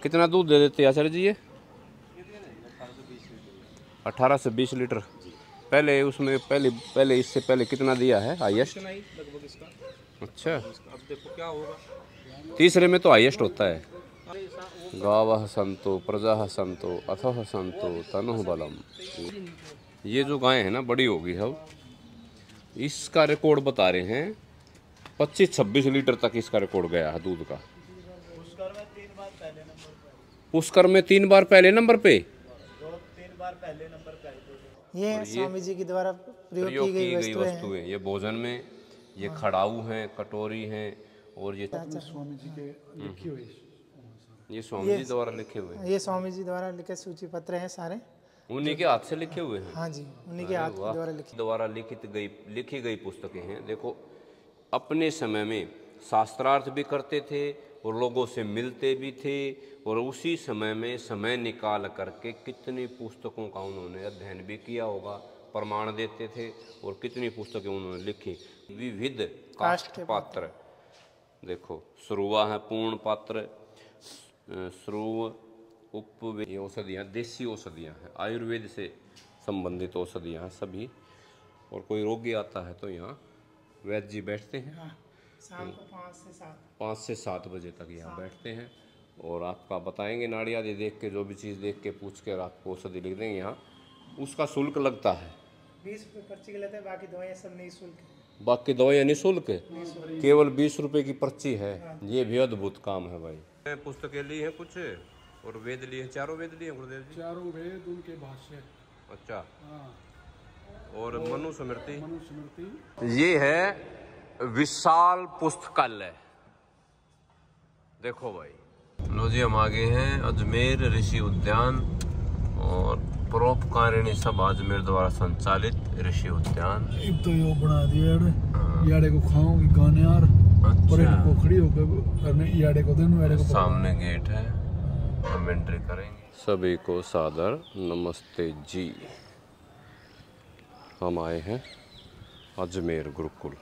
कितना दूध दे देते हैं आचार्य जी ये? 18 से 20 लीटर। पहले उसमें पहले इससे पहले कितना दिया है हाईएस्ट? लगभग इसका। अच्छा, अब देखो क्या होगा। तीसरे में तो हाईएस्ट होता है। गावः सन्तो प्रजाः सन्तो अथः सन्तो तनुः बलम। ये जो गाय है ना बड़ी होगी अब, इसका रिकॉर्ड बता रहे हैं 25-26 लीटर तक इसका रिकॉर्ड गया है दूध का। पुष्कर में 3 बार पहले नंबर पे, 2-3 बार पहले नंबर पे आई थी। ये स्वामी जी के द्वारा प्रयोग की गई वस्तुएं। ये भोजन में ये खड़ाऊ हैं, कटोरी हैं, और ये स्वामी जी के लिखे हुए, ये स्वामी जी द्वारा लिखे हुए हैं। ये स्वामी जी द्वारा लिखे सूची पत्र हैं सारे, उन्हीं के हाथ से लिखे हुए हैं। हाँ जी, उन्हीं के हाथ द्वारा लिखी गई पुस्तकें हैं। देखो, अपने समय में शास्त्रार्थ भी करते थे और लोगों से मिलते भी थे, और उसी समय में समय निकाल करके कितनी पुस्तकों का उन्होंने अध्ययन भी किया होगा, प्रमाण देते थे, और कितनी पुस्तकें उन्होंने लिखी। विविध काष्ठ पात्र, देखो श्रुवा है, पूर्ण पात्र, श्रुव, उपवेद, ये औषधियाँ, देसी औषधियाँ हैं, आयुर्वेद से संबंधित औषधियाँ हैं सभी। और कोई रोगी आता है तो यहाँ वैद्य जी बैठते हैं, शाम को 5 से 7 बजे तक यहाँ बैठते हैं, और आपका बताएंगे नाड़ी आदि देख के, जो भी चीज़ देख के पूछ कर आपको औषधि लिख देंगे। यहाँ उसका शुल्क लगता है 20 रुपये पर्ची के लेते हैं, बाकी दवाइयाँ सब निःशुल्क। बाकी दवाइयाँ निःशुल्क, केवल 20 रुपये की पर्ची है। ये भी अद्भुत काम है भाई। पुस्तकें ली है कुछ, और वेद लिए, चारों वेद लिए गुरुदेव जी? चारों वेद, उनके भाष्य। अच्छा, हाँ। और मनुस्मृति। मनुस्मृति ये है विशाल पुस्तकालय। देखो भाई, लो जी हम आगे हैं अजमेर ऋषि उद्यान, और परोपकारिणी सभा अजमेर द्वारा संचालित ऋषि उद्यान। एक तो यो बना दिया याडे को खाऊंगी गाने यार। अच्छा, को खड़ी होकर याडे को देनो, याडे को सामने गेट है, हम एंट्री करेंगे। सभी को सादर नमस्ते जी। हम आए हैं अजमेर गुरुकुल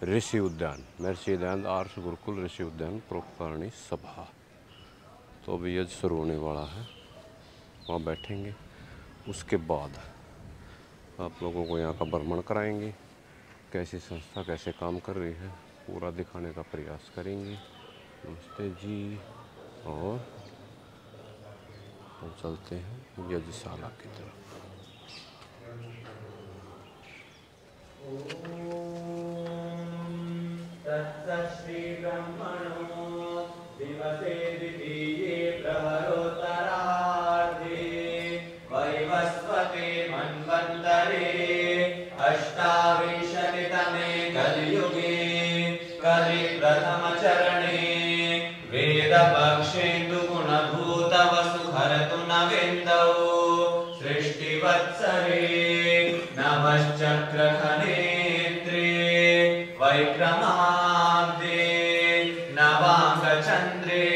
ऋषि उद्यान, महर्षि दयानंद आर्ष गुरुकुल ऋषि उद्यान परोपकारिणी सभा। तो अभी यज्ञ शुरू होने वाला है, वहाँ बैठेंगे, उसके बाद आप लोगों को यहाँ का भ्रमण कराएंगे, कैसी संस्था कैसे काम कर रही है पूरा दिखाने का प्रयास करेंगे। नमस्ते जी। और तो चलते हैं यज्ञशाला की तरफ। श्री ब्रह्मणो दिवसे द्वितीये प्रहरोत्तरार्धे वैवस्वते मन्वन्तरे अष्टाविंशतितमे कलियुगे कलिप्रथमचरणे वेदपक्षेन्दुगुणभूतवसुहरतु नवेन्दौ सृष्टिवत्सरे नभश्चक्रखनेत्रे वैक्रमाब्दे नवाङ्गचन्द्रे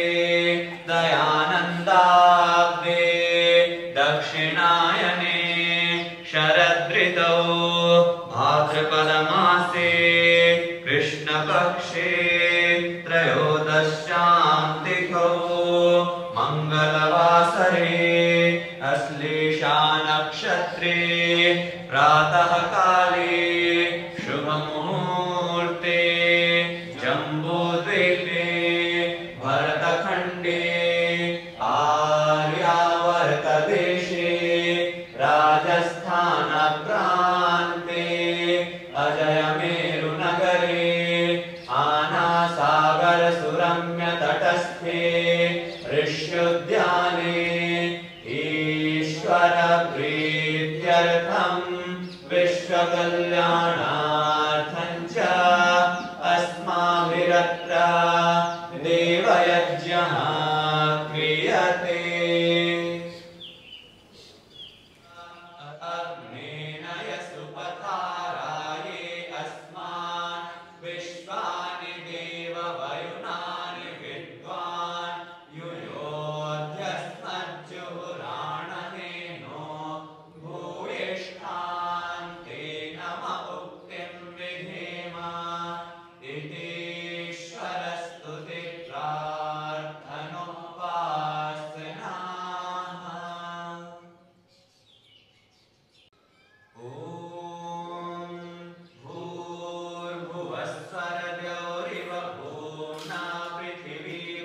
दयानन्दाब्दे दक्षिणायने शरदृतौ भाद्रपदमासे कृष्णपक्षे त्रयोदश्यां तिथौ मङ्गलवासरे अश्लेषा नक्षत्रे प्रातःकाले शुभमुहूर्ते जम्बूद्वीपे भरतखण्डे आर्यावर्तदेशे राजस्थानप्रान्ते अजयमेरुनगरे आनासागरसुरम्यतटस्थे ऋष्युद्याने ईश्वरप्रीत्यर्थं विश्वकल्याणार्थं च अस्माभिरत्र देवयज्ञः क्रियते। अग्नेन यसुपथाराये अस्मान् विश्वानि देववयुनानि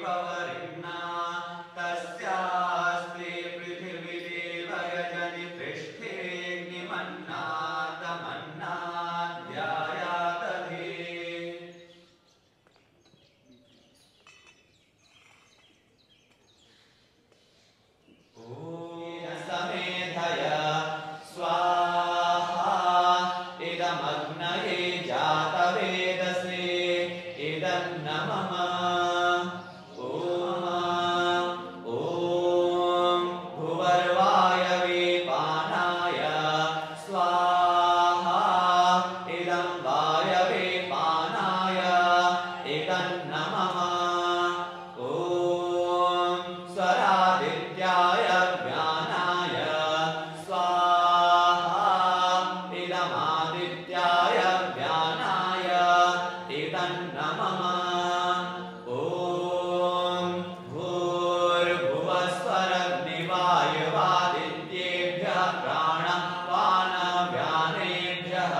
पवरिम्ना तस्यास्ते पृथिवीदेव यजनि पृष्ठेऽग्निमन्नादमन्नाद्यायातधे समेधय स्वाहा इदमग्नये जातवेदसे इदन्न मम ॐ भुवर्वायवे पानाय स्वाहा इदं वायवे पानाय इदन्न मम ॐ स्वरादित्याय ज्ञानाय स्वाहा इदमादित्याय ज्ञानाय इदन्न मम ॐ भूर्भुवस्वरग्निवायुवादित्येभ्यः प्राणपानव्यानेभ्यः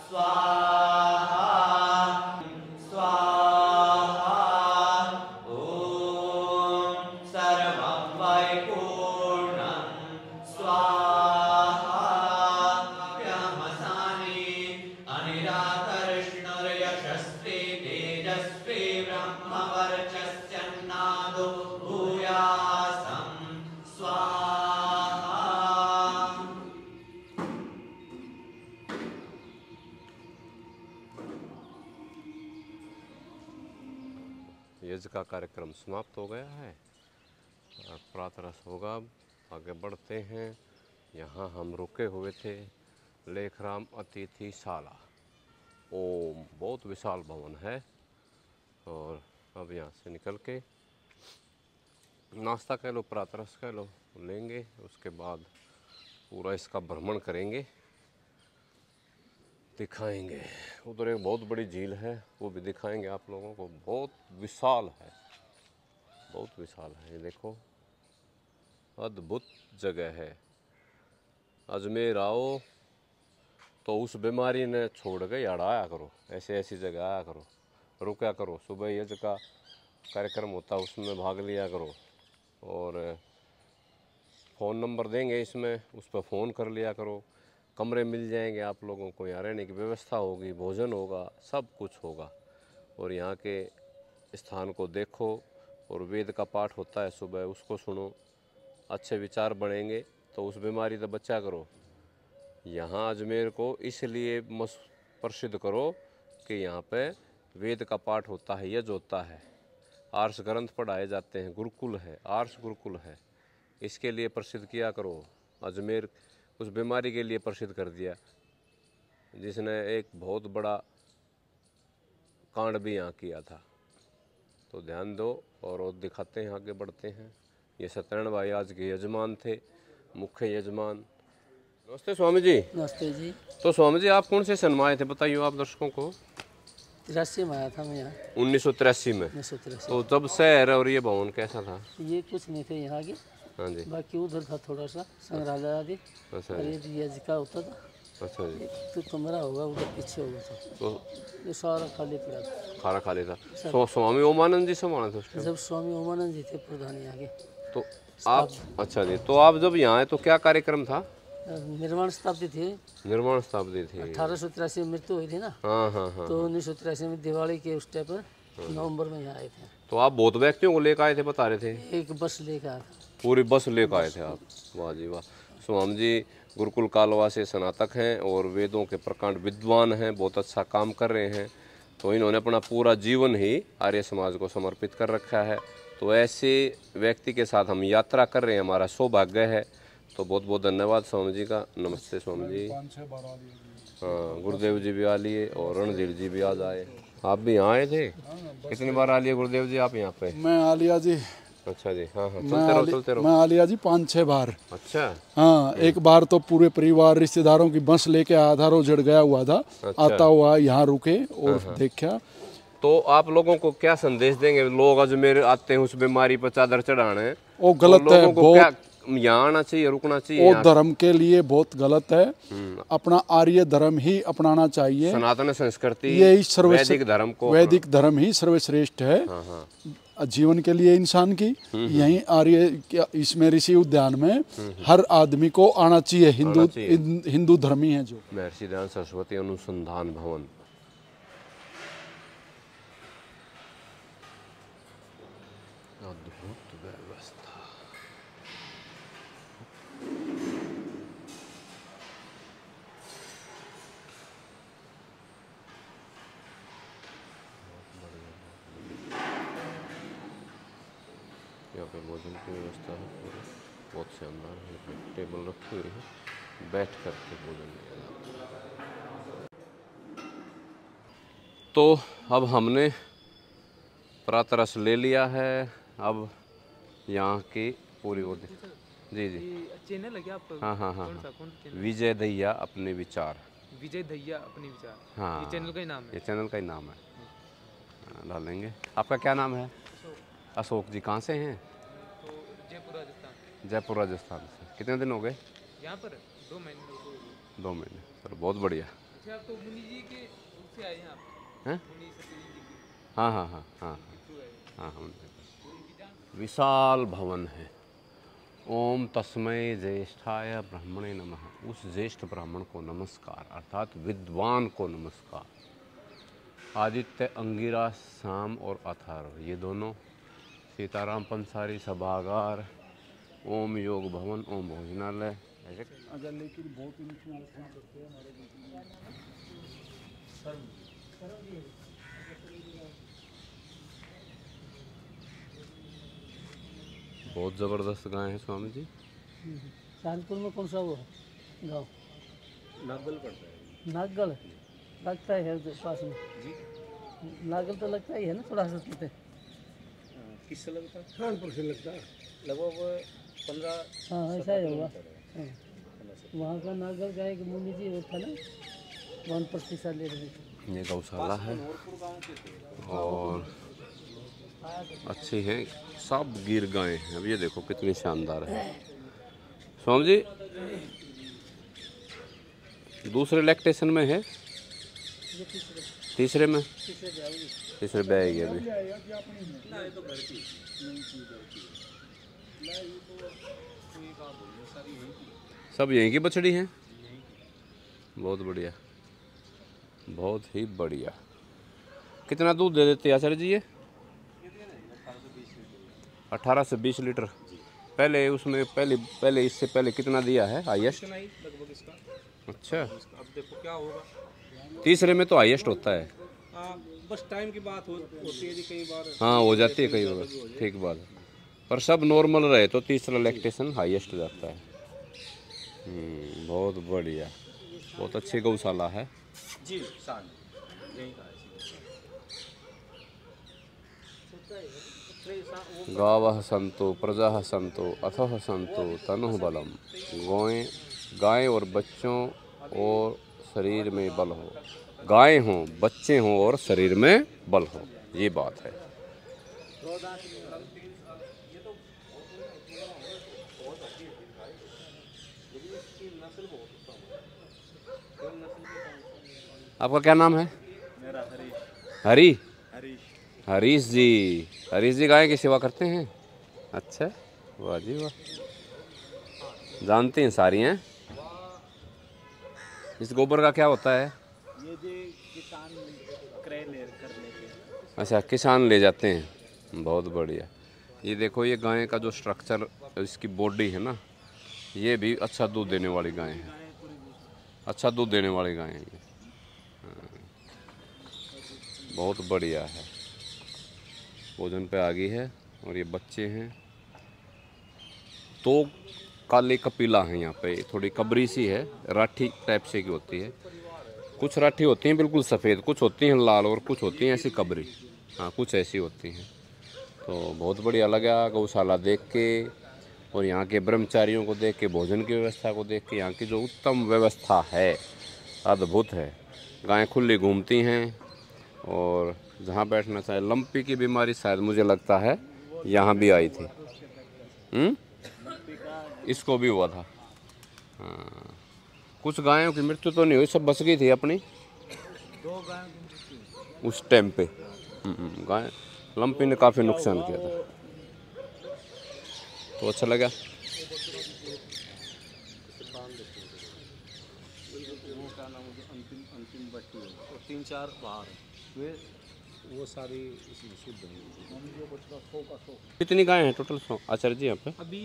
स्वाहा स्वाहा ॐ सर्वं वैपूर्णं स्वाहा व्यामसानि अनिराकर्ष्णुर्यशस्ते तेजस्वी ब्रह्मवर्चस्यन्नादो भूयासं स्वाहा यज्ञ का कार्यक्रम समाप्त हो गया है। प्रातरस होगा। अब आगे बढ़ते हैं। यहाँ हम रुके हुए थे लेखराम अतिथिशाला। ओम बहुत विशाल भवन है। और अब यहाँ से निकल के नाश्ता कह लो, प्रातरस कह लो, लेंगे। उसके बाद पूरा इसका भ्रमण करेंगे, दिखाएंगे। उधर एक बहुत बड़ी झील है, वो भी दिखाएंगे आप लोगों को। बहुत विशाल है, बहुत विशाल है। ये देखो, अद्भुत जगह है। अजमेर आओ तो उस बीमारी ने छोड़ के यार आया करो, ऐसे ऐसी जगह आया करो, रुका करो। सुबह यज्ञ का कार्यक्रम होता है, उसमें भाग लिया करो। और फ़ोन नंबर देंगे इसमें, उस पर फ़ोन कर लिया करो। कमरे मिल जाएंगे आप लोगों को, यहाँ रहने की व्यवस्था होगी, भोजन होगा, सब कुछ होगा। और यहाँ के स्थान को देखो। और वेद का पाठ होता है सुबह, उसको सुनो। अच्छे विचार बढ़ेंगे तो उस बीमारी से बचा करो। यहाँ अजमेर को इसलिए प्रसिद्ध करो कि यहाँ पे वेद का पाठ होता है, यज्ञ होता है, आर्ष ग्रंथ पढ़ाए जाते हैं, गुरुकुल है, आर्ष गुरुकुल है। इसके लिए प्रसिद्ध किया करो। अजमेर उस बीमारी के लिए प्रसिद्ध कर दिया जिसने एक बहुत बड़ा कांड भी यहाँ किया था। तो ध्यान दो और दिखाते हैं, आगे बढ़ते हैं। ये सत्यनारायण भाई आज के यजमान थे, मुख्य यजमान। नमस्ते स्वामी जी। नमस्ते जी। तो स्वामी जी आप कौन से सन में आए थे, बताइए आप दर्शकों को। 83 में आया था मैं यहाँ। 1983 में। 1983। तो तब शहर और ये भवन कैसा था? ये कुछ नहीं थे यहाँ के। हाँ जी। बाकी उधर था थोड़ा सा संग्रहालय आदि। अच्छा और ये का होता था। अच्छा जी। तो कमरा होगा उधर पीछे होगा था। तो ये सारा खाली पड़ा था। खारा खाली था। स्वामी ओमानंद जी संभाले थे उस टाइम? जब स्वामी ओमानंद जी थे प्रधान यहाँ के। तो आप, अच्छा जी, तो आप जब यहाँ आए तो क्या कार्यक्रम था? निर्माण शताब्दी थी। निर्माण शताब्दी थी। 1883 में मृत्यु हुई थी ना। हाँ हाँ हाँ। तो 1983 में दिवाली के उस टाइम पर नवंबर में यहाँ आए थे। तो आप बहुत व्यक्तियों को लेकर आए थे, बता रहे थे? एक बस लेकर आया था। पूरी बस लेकर आए थे आप? वाह जी वाह। स्वामी जी गुरुकुल कालवा से स्नातक हैं और वेदों के प्रकांड विद्वान हैं, बहुत अच्छा काम कर रहे हैं। तो इन्होंने अपना पूरा जीवन ही आर्य समाज को समर्पित कर रखा है। तो ऐसे व्यक्ति के साथ हम यात्रा कर रहे हैं, हमारा सौभाग्य है। तो बहुत बहुत धन्यवाद स्वामी जी का। नमस्ते स्वामी जी। हाँ, गुरुदेव जी भी आ लिए और रणधीर जी भी आज आए। आप भी यहाँ आए थे? कितनी बार आ लिए गुरुदेव जी आप यहाँ पे? मैं आ लिया जी। अच्छा जी। हाँ हाँ, चलते रहो। मैं आ लिया जी 5-6 बार। अच्छा। हाँ, एक बार तो पूरे परिवार रिश्तेदारों की बस लेके आया था, रोजड़ गया हुआ था। अच्छा। आता हुआ यहाँ रुके और देखा। तो आप लोगों को क्या संदेश देंगे? लोग अजमेर आते हैं उस बीमारी पर चादर चढ़ाने, वो गलत है, यहाँ आना चाहिए, रुकना चाहिए। वो यहाँ धर्म के लिए बहुत गलत है। अपना आर्य धर्म ही अपनाना चाहिए। सनातन संस्कृति यही वैदिक धर्म को वैदिक धर्म ही सर्वश्रेष्ठ है जीवन के लिए इंसान की। यही आर्य इसमें ऋषि उद्यान में हर आदमी को आना चाहिए। हिंदू धर्मी है जो। महर्षि दयानंद सरस्वती अनुसंधान भवन। अद्भुत व्यवस्था। यहाँ पे भोजन की व्यवस्था है, बहुत शानदार है। टेबल रखी हुई है, बैठ करके भोजन लिया जाता है। तो अब हमने प्रातरस ले लिया है। अब यहाँ की पूरी वो जी जी चैनल है क्या आपका? हाँ हाँ हाँ कौन सा कौन चैनल? विजय दहिया अपने विचार। विजय दहिया अपने विचार। हाँ, ये चैनल का ही नाम है। ये चैनल का ही नाम है। डालेंगे। आपका क्या नाम है? अशोक जी। कहाँ से हैं? तो जयपुर राजस्थान। जयपुर राजस्थान से। कितने दिन हो गए? यहाँ पर 2 महीने। 2 महीने। सर बहुत बढ़िया। अच्छा, आप तो मुनि जी के उससे आए हैं आप? हैं? मुनि सतयुगी जी की हाँ हाँ हाँ हाँ थ्रू आए हैं। हाँ हाँ। विशाल भवन है। ओम तस्मै ज्येष्ठाय ब्रह्मणे नमः। उस ज्येष्ठ ब्राह्मण को नमस्कार, अर्थात विद्वान को नमस्कार। आदित्य, अंगिरा, शाम और अथर्व, ये दोनों। सीताराम पंसारी सभागार, ओम योग भवन, ओम भोजनालय। अगर लेकिन बहुत बहुत ज़बरदस्त गाय हैं स्वामी जी। सहारनपुर में कौन सा वो है गाँव? नागल पड़ता है। नागल लगता है पास में जी। नागल तो लगता ही है ना थोड़ा सा पे। किस से लगता है? कानपुर से लगता है। लगभग 15। हाँ ऐसा ही होगा। हाँ। वहाँ का नागल गाय के मुनि जी वो था ना, 1% ले रहे थे। ये गौशाला है और अच्छी है। सब गिर गायें हैं। अब ये देखो कितनी शानदार है स्वामी जी। दूसरे लैक्टेशन में है, तीसरे में, तीसरे बैग है अभी। सब यहीं की बछड़ी हैं। बहुत बढ़िया, बहुत ही बढ़िया। कितना दूध दे देते हैं आचार्य जी ये? 18 से 20 लीटर। पहले उसमें पहले इससे पहले कितना दिया है हाईएस्ट? लगभग इसका। अच्छा, अब देखो क्या होगा। तीसरे में तो हाईएस्ट होता है। बस टाइम की बात होती है जी, कई बार। हाँ हो जाती है कई बार, ठीक बात है। पर सब नॉर्मल रहे तो तीसरा लैक्टेशन हाईएस्ट जाता है। बहुत बढ़िया, बहुत अच्छी गौशाला है जी। शान यही कहा है। गावः सन्तु प्रजाः सन्तु अथः सन्तु तनुः बलम। गाय और बच्चों और शरीर में बल हो। गाय हों, बच्चे हों और शरीर में बल हो, ये बात है। आपका क्या नाम है? मेरा हरी? हरीश। हरीश जी। हरीश जी गाय की सेवा करते हैं? अच्छा, वाह जी वाह, जानते हैं सारी हैं। इस गोबर का क्या होता है? ये जो किसान क्रय कर लेते हैं। अच्छा, किसान ले जाते हैं। बहुत बढ़िया। ये देखो, ये गाय का जो स्ट्रक्चर, इसकी बॉडी है ना, ये भी अच्छा दूध देने वाली गाय है। अच्छा दूध देने वाली गाय है ये। बहुत बढ़िया है। भोजन पे आ गई है और ये बच्चे हैं। तो काले कपिला है यहाँ पे, थोड़ी कबरी सी है, राठी टाइप से की होती है। कुछ राठी होती हैं बिल्कुल सफ़ेद, कुछ होती हैं लाल और कुछ होती हैं ऐसी कबरी। हाँ, कुछ ऐसी होती हैं। तो बहुत बढ़िया लगा गौशाला देख के और यहाँ के ब्रह्मचारियों को देख के, भोजन की व्यवस्था को देख के। यहाँ की जो उत्तम व्यवस्था है, अद्भुत है। गायें खुली घूमती हैं और जहाँ बैठना चाहे। लंपी की बीमारी शायद मुझे लगता है यहाँ भी आई थी। इसको भी हुआ था। हाँ, कुछ गायों की मृत्यु तो नहीं हुई, सब बच गई थी अपनी। 2 गायों की मृत्यु उस टाइम पे गाय लंपी ने काफ़ी नुकसान किया था। तो अच्छा लगा। अंतिम बच्ची है और 3-4 बाहर है, वो सारी इसमें शुद्ध है। कितनी गायें हैं टोटल? आचार्य जी यहाँ पे अभी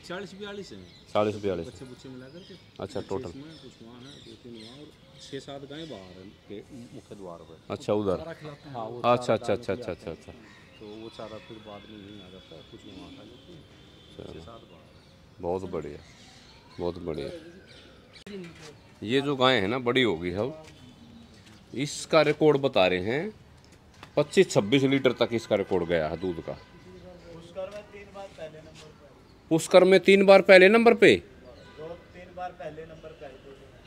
40-42 हैं, 40-42। बच्चे बुच्चे मिला करके। अच्छा, टोटल। इसमें कुछ वहाँ है, 2-3 वहाँ और 6-7 गायें बाहर हैं के मुख्य द्वार पर। अच्छा, उधर। हाँ, वो अच्छा चारा अच्छा डालने अच्छा के लिए अच्छा आते अच्छा हैं। अच्छा। तो वो चारा फिर बाद में नहीं आ जाता है, कुछ वहाँ खा जाती है। 6-7 बाहर। बहुत बढ़िया, बहुत बढ़िया। ये जो गाय है ना बड़ी होगी अब, इसका रिकॉर्ड बता रहे हैं 25-26 लीटर तक इसका रिकॉर्ड गया है दूध का। पुष्कर में 3 बार पहले नंबर पे। 2-3 बार पहले नंबर पे आई।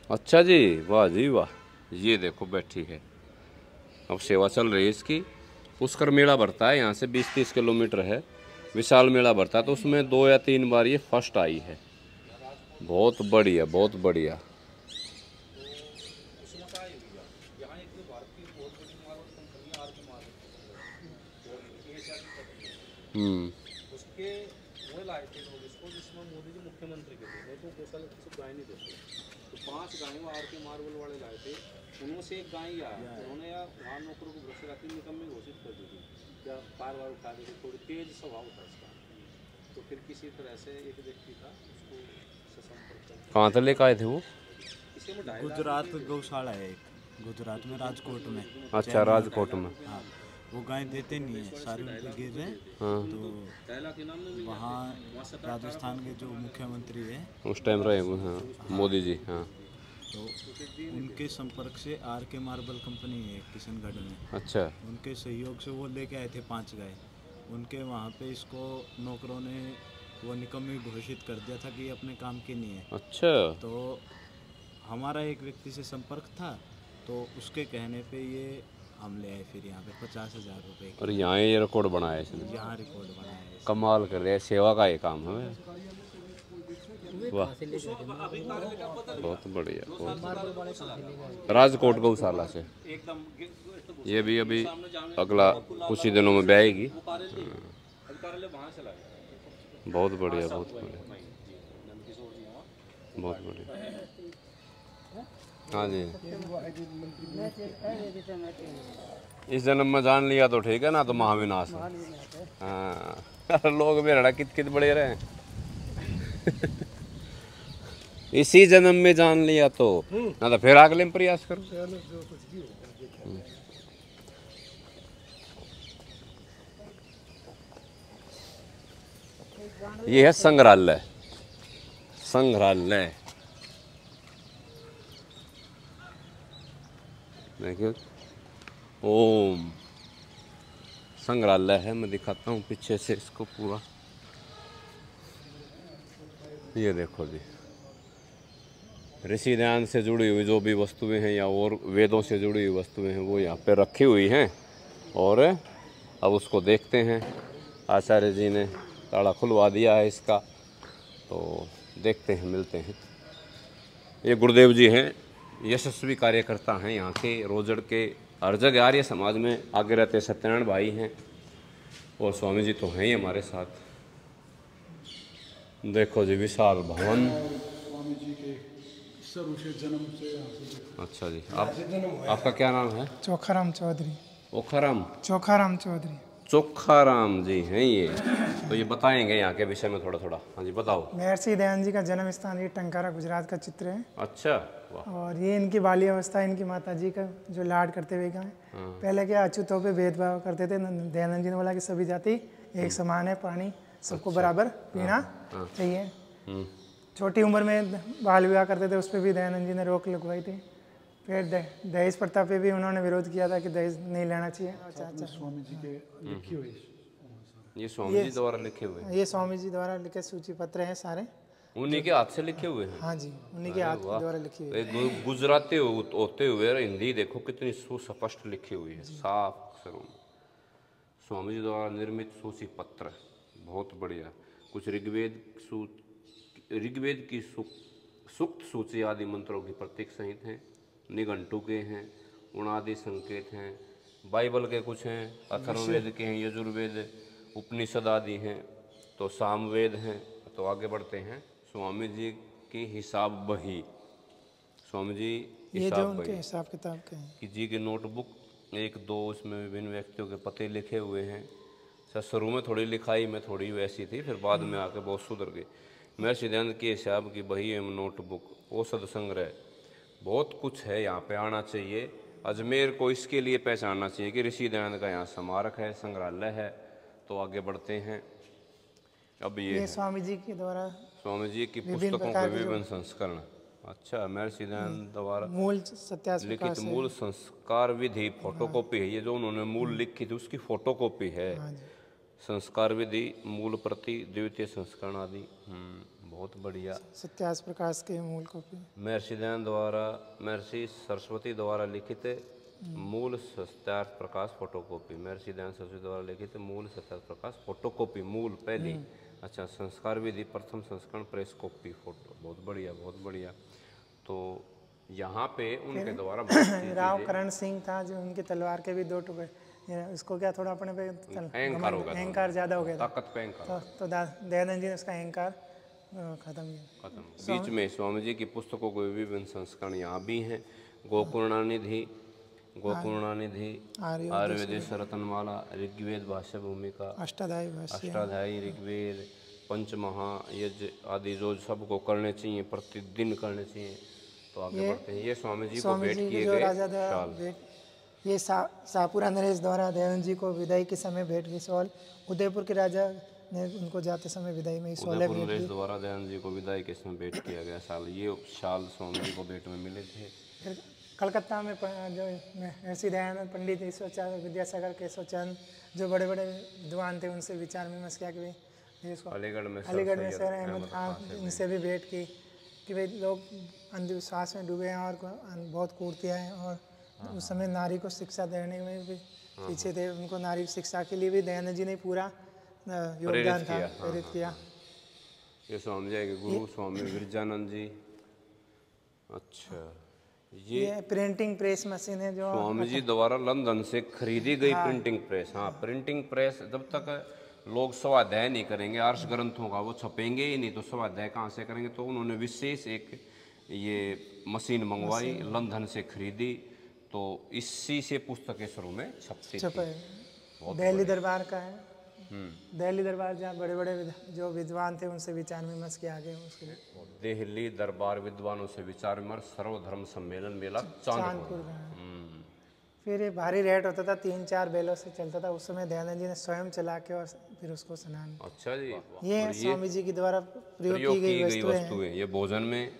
अच्छा जी, वाह जी वाह। ये देखो बैठी है, अब सेवा चल रही है इसकी। पुष्कर मेला भरता है यहाँ से 20-30 किलोमीटर है, विशाल मेला भरता है, तो उसमें 2 या 3 बार ये फर्स्ट आई है। बहुत बढ़िया, बहुत बढ़िया। उसके वो लाए थे लोग इसको, जिसमें मोदी जी मुख्यमंत्री के थे, तो गौशाला किसी गाय नहीं देते। तो 5 गायें वो आर के मार्बल वाले लाए थे, उनमें से एक गाय ही आया। उन्होंने यार वहाँ नौकरों को भ्रष्टाचार निकम्मी घोषित कर दी थी, या बार उठा दी थी, थोड़ी तेज स्वभाव था इसका। तो फिर किसी तरह से एक व्यक्ति था, उसको से संपर्क कर। कहाँ से लेकर आए थे वो? इसी में गुजरात गौशाला है एक, गुजरात में राजकोट में। अच्छा, राजकोट में। हाँ, वो गाय देते नहीं है, सारे उनके गिर रहे हैं। हाँ। तो वहाँ राजस्थान के जो मुख्यमंत्री हैं उस टाइम रहे वो, हाँ, मोदी जी। हाँ, तो उनके संपर्क से आर के मार्बल कंपनी है किशनगढ़ में, अच्छा। उनके सहयोग से वो लेके आए थे 5 गाय। उनके वहाँ पे इसको नौकरों ने वो निकम्मी घोषित कर दिया था कि ये अपने काम की नहीं है। अच्छा, तो हमारा एक व्यक्ति से संपर्क था, तो उसके कहने पे ये हम ले आए फिर यहाँ पे 50,000 रुपये की। और यहाँ ये रिकॉर्ड बनाया इसने। यहाँ रिकॉर्ड बनाया है। कमाल कर रहे हैं, सेवा का ये काम है। वाह, बहुत बढ़िया, बहुत। राजकोट गौशाला से ये भी अभी अगला कुछ ही दिनों में ब्याएगी। बहुत बढ़िया, बहुत बढ़िया, बहुत बढ़िया। हाँ जी, इस जन्म में जान लिया तो ठीक है ना, तो महाविनाश है। हाँ, लोग बेरड़ा कित बड़े रहे। इसी जन्म में जान लिया तो ना, तो फिर अगले में प्रयास करो। ये है संग्रहालय, संग्रहालय देखिए। ओम संग्रहालय है, मैं दिखाता हूँ पीछे से इसको पूरा। ये देखो जी, ऋषि ध्यान से जुड़ी हुई जो भी वस्तुएं हैं या और वेदों से जुड़ी हुई वस्तुएं हैं वो यहाँ पे रखी हुई हैं। और अब उसको देखते हैं। आचार्य जी ने ताला खुलवा दिया है इसका, तो देखते हैं, मिलते हैं। ये गुरुदेव जी हैं, यशस्वी कार्यकर्ता हैं यहाँ के, रोजड़ के हर जगह आर्य समाज में आगे रहते सत्यनारायण भाई हैं, और स्वामी जी तो हैं ही हमारे साथ। देखो जी, विशाल भवन। स्वामी जी के शुरू से जन्म से यहाँ से। अच्छा जी, आपका क्या नाम है? चोखाराम चौधरी। ओखाराम, चोखाराम चौधरी। चोखाराम जी हैं ये। तो ये बताएंगे यहाँ के विषय में थोड़ा थोड़ा। हाँ जी, बताओ। महर्षि दयानंद जी का जन्म स्थान ये टंकारा गुजरात का चित्र है। अच्छा, वाह। और ये इनकी बाल्य अवस्था, इनकी माता जी का जो लाड करते हुए गए। पहले क्या अछूतों पे भेदभाव करते थे, दयानंद जी ने बोला कि सभी जाति एक समान है, पानी सबको बराबर पीना चाहिए। छोटी उम्र में बाल विवाह करते थे, उस पर भी दयानंद जी ने रोक लगवाई थी। फिर दहेज प्रथा पे भी उन्होंने विरोध किया था कि दहेज नहीं लेना चाहिए। स्वामी जी के लिखी हुई, ये स्वामी जी द्वारा लिखे हुए हैं? ये स्वामी जी द्वारा लिखे सूची पत्र हैं सारे, उन्हीं के हाथ से लिखे हुए हैं? हाँ जी, उन्हीं के हाथ द्वारा लिखी हुई। गुजराती होते हुए हिंदी देखो कितनी सुस्पष्ट लिखी हुई है, साफ अक्षरों में। स्वामी जी द्वारा निर्मित सूची पत्र, बहुत बढ़िया। कुछ ऋग्वेद ऋग्वेद की सूक्त सूची आदि मंत्रों की प्रतीक सहित हैं, निघंटु के हैं, उणादि संकेत हैं, बाइबल के कुछ हैं, अथर्ववेद के हैं, यजुर्वेद, उपनिषद आदि हैं, तो सामवेद हैं। तो आगे बढ़ते हैं। स्वामी जी की हिसाब बही, स्वामी जी ये जो हिसाब उनके बही हिसाब किताब के हैं। कि जी की नोटबुक 1-2 उसमें विभिन्न व्यक्तियों के पते लिखे हुए हैं। सर शुरू में थोड़ी लिखाई में थोड़ी वैसी थी, फिर बाद में आके बहुत सुधर गई। महर्षि दयानंद की हिसाब की बही एवं नोटबुक, औषध संग्रह, बहुत कुछ है यहाँ पे आना चाहिए। अजमेर को इसके लिए पहचानना चाहिए कि ऋषि दयानंद का यहाँ स्मारक है, संग्रहालय है। तो आगे बढ़ते हैं। अब ये है स्वामी जी के द्वारा स्वामी जी की विभिन्न पुस्तकों प्रकार के के जो विभिन्न संस्करण। अच्छा, महर्षि दयानंद द्वारा मूल सत्यास लिखित प्रकाश है। मूल संस्कार विधि फोटोकॉपी है। ये जो उन्होंने मूल लिखी थी उसकी फोटोकॉपी है। हाँ जी। संस्कार विधि, मूल प्रति, द्वितीय संस्करण आदि। बहुत बढ़िया। सत्यास प्रकाश के मूल कॉपी। महर्षि दयानंद द्वारा, महर्षि सरस्वती द्वारा लिखित मूल सत्यार्थ प्रकाश फोटोकॉपी। महर्षि दयानंद सरस्वती द्वारा लिखित मूल सत्यार्थ प्रकाश फोटोकॉपी, मूल पहली। अच्छा, संस्कार विधि प्रथम संस्करण प्रेस कॉपी फोटो। बहुत बढ़िया, बहुत बढ़िया। तो यहाँ पे उनके द्वारा राव करण सिंह था जो उनकी तलवार के भी 2 टुकड़े, उसको क्या थोड़ा अपने पे अहंकार हो गया था, अहंकार ज्यादा हो गया था, ताकत पे अहंकार तो दयानंद जी ने उसका अहंकार खत्म किया। खत्म। बीच में स्वामी जी की पुस्तकों के विभिन्न संस्करण यहाँ भी हैं। गोकर्णानिधि, गोकर्णानिधि, आयुर्वेद रत्नमाला, ऋग्वेद भाष्य भूमिका, अष्टाध्यायी भाष्य, अष्टाध्यायी ऋग्वेद, पंचमहायज्ञ आदि जो सबको करने चाहिए, प्रतिदिन करने चाहिए। तो आगे बढ़ते हैं। ये स्वामी जी को भेंट किए जो गए राजा द्वारा शाल। ये शाहपुरा नरेश द्वारा दयानंद जी को विदाई के समय भेंट की शॉल, उदयपुर के राजा ने उनको जाते समय विदाई में शॉलें उदयपुर भेंट नरेश की। द्वारा दयानंद जी को विदाई के समय भेंट किया गया शाल। ये शाल स्वामी जी को भेंट में मिले थे। फिर कलकत्ता में जो महर्षि दयानंद, पंडित ईश्वरचंद्र विद्यासागर, केशवचंद, जो बड़े बड़े विद्वान थे, उनसे विचार विमर्श किया कि भाई इसको अलीगढ़ में सर अहमद खान, इनसे भी भेंट की कि भाई लोग अंधविश्वास में डूबे हैं और बहुत कूर्तियाँ हैं, और उस समय नारी को शिक्षा देने में भी पीछे थे। उनको नारी शिक्षा के लिए भी दयानंद जी ने पूरा योगदान था, प्रेरित किया। ये स्वामी जी के गुरु स्वामी विरजानंद जी। अच्छा, ये प्रिंटिंग प्रेस मशीन है जो स्वामी जी द्वारा लंदन से खरीदी गई प्रिंटिंग प्रेस। हाँ, प्रिंटिंग प्रेस जब तक लोग स्वाध्याय नहीं करेंगे आर्ष ग्रंथों का, वो छपेंगे ही नहीं, तो स्वाध्याय कहाँ से करेंगे। तो उन्होंने विशेष एक ये मशीन मंगवाई, लंदन से खरीदी, तो इसी से पुस्तकें शुरू में छपती थी। दिल्ली दरबार का है। दिल्ली दरबार जहाँ बड़े बड़े जो विद्वान थे उनसे विचार विमर्श किया गया उसके लिए। दिल्ली दरबार विद्वानों से विचार विमर्श, सर्वधर्म सम्मेलन मेला चांदपुर। फिर ये भारी रेट होता था, 3-4 बैलों से चलता था उस समय। दयानंद जी ने स्वयं चला के और फिर उसको स्नान। अच्छा जी, ये स्वामी जी के द्वारा प्रयोग की गई वस्तुएं। ये भोजन में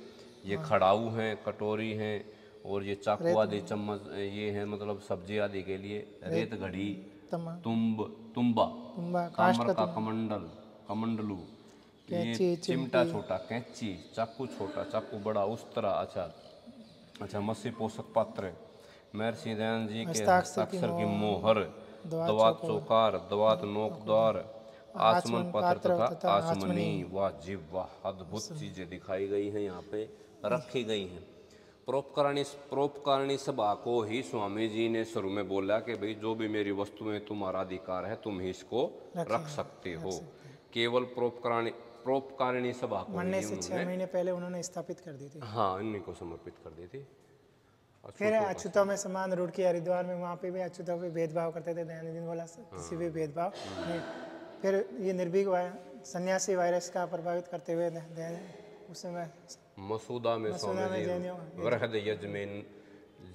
ये खड़ाऊ हैं, कटोरी हैं, और ये चाकू आदि, चम्मच, ये है मतलब सब्जी आदि के लिए। रेत घड़ी, तुम्बा, ताम्र का कमंडल, कमंडलू, ये चिमटा छोटा, कैंची, चाकू छोटा, चाकू बड़ा, उस तरह। अच्छा, मत्स्य पोषक पात्र, महर्षि दयानंद जी के हस्ताक्षर की मोहर, दवात चौकार, दवात नोकद्वार, आचमन पत्र तथा आचमनी। वाह जी वाह, अद्भुत चीजें दिखाई गई हैं, यहाँ पे रखी गई हैं। परोपकारिणी सभा को ही स्वामी जी ने शुरू में बोला कि भाई जो भी मेरी वस्तुएं तुम्हारा अधिकार है, तुम ही इसको रख सकते हो। केवल परोपकारिणी सभा को मरने से 6 महीने पहले उन्होंने स्थापित कर दी थी। हाँ, इन्हीं को समर्पित कर दी थी। फिर अच्युतों में समान रूढ़ की हरिद्वार में, वहाँ पे भी अच्युतों पे भेदभाव करते थे दयानंद जी ने बोला किसी भी भेदभाव। फिर ये निर्भीक सन्यासी वायरस का प्रभावित करते हुए उस समय मसूदा में स्वामी जी वृहद यजमेन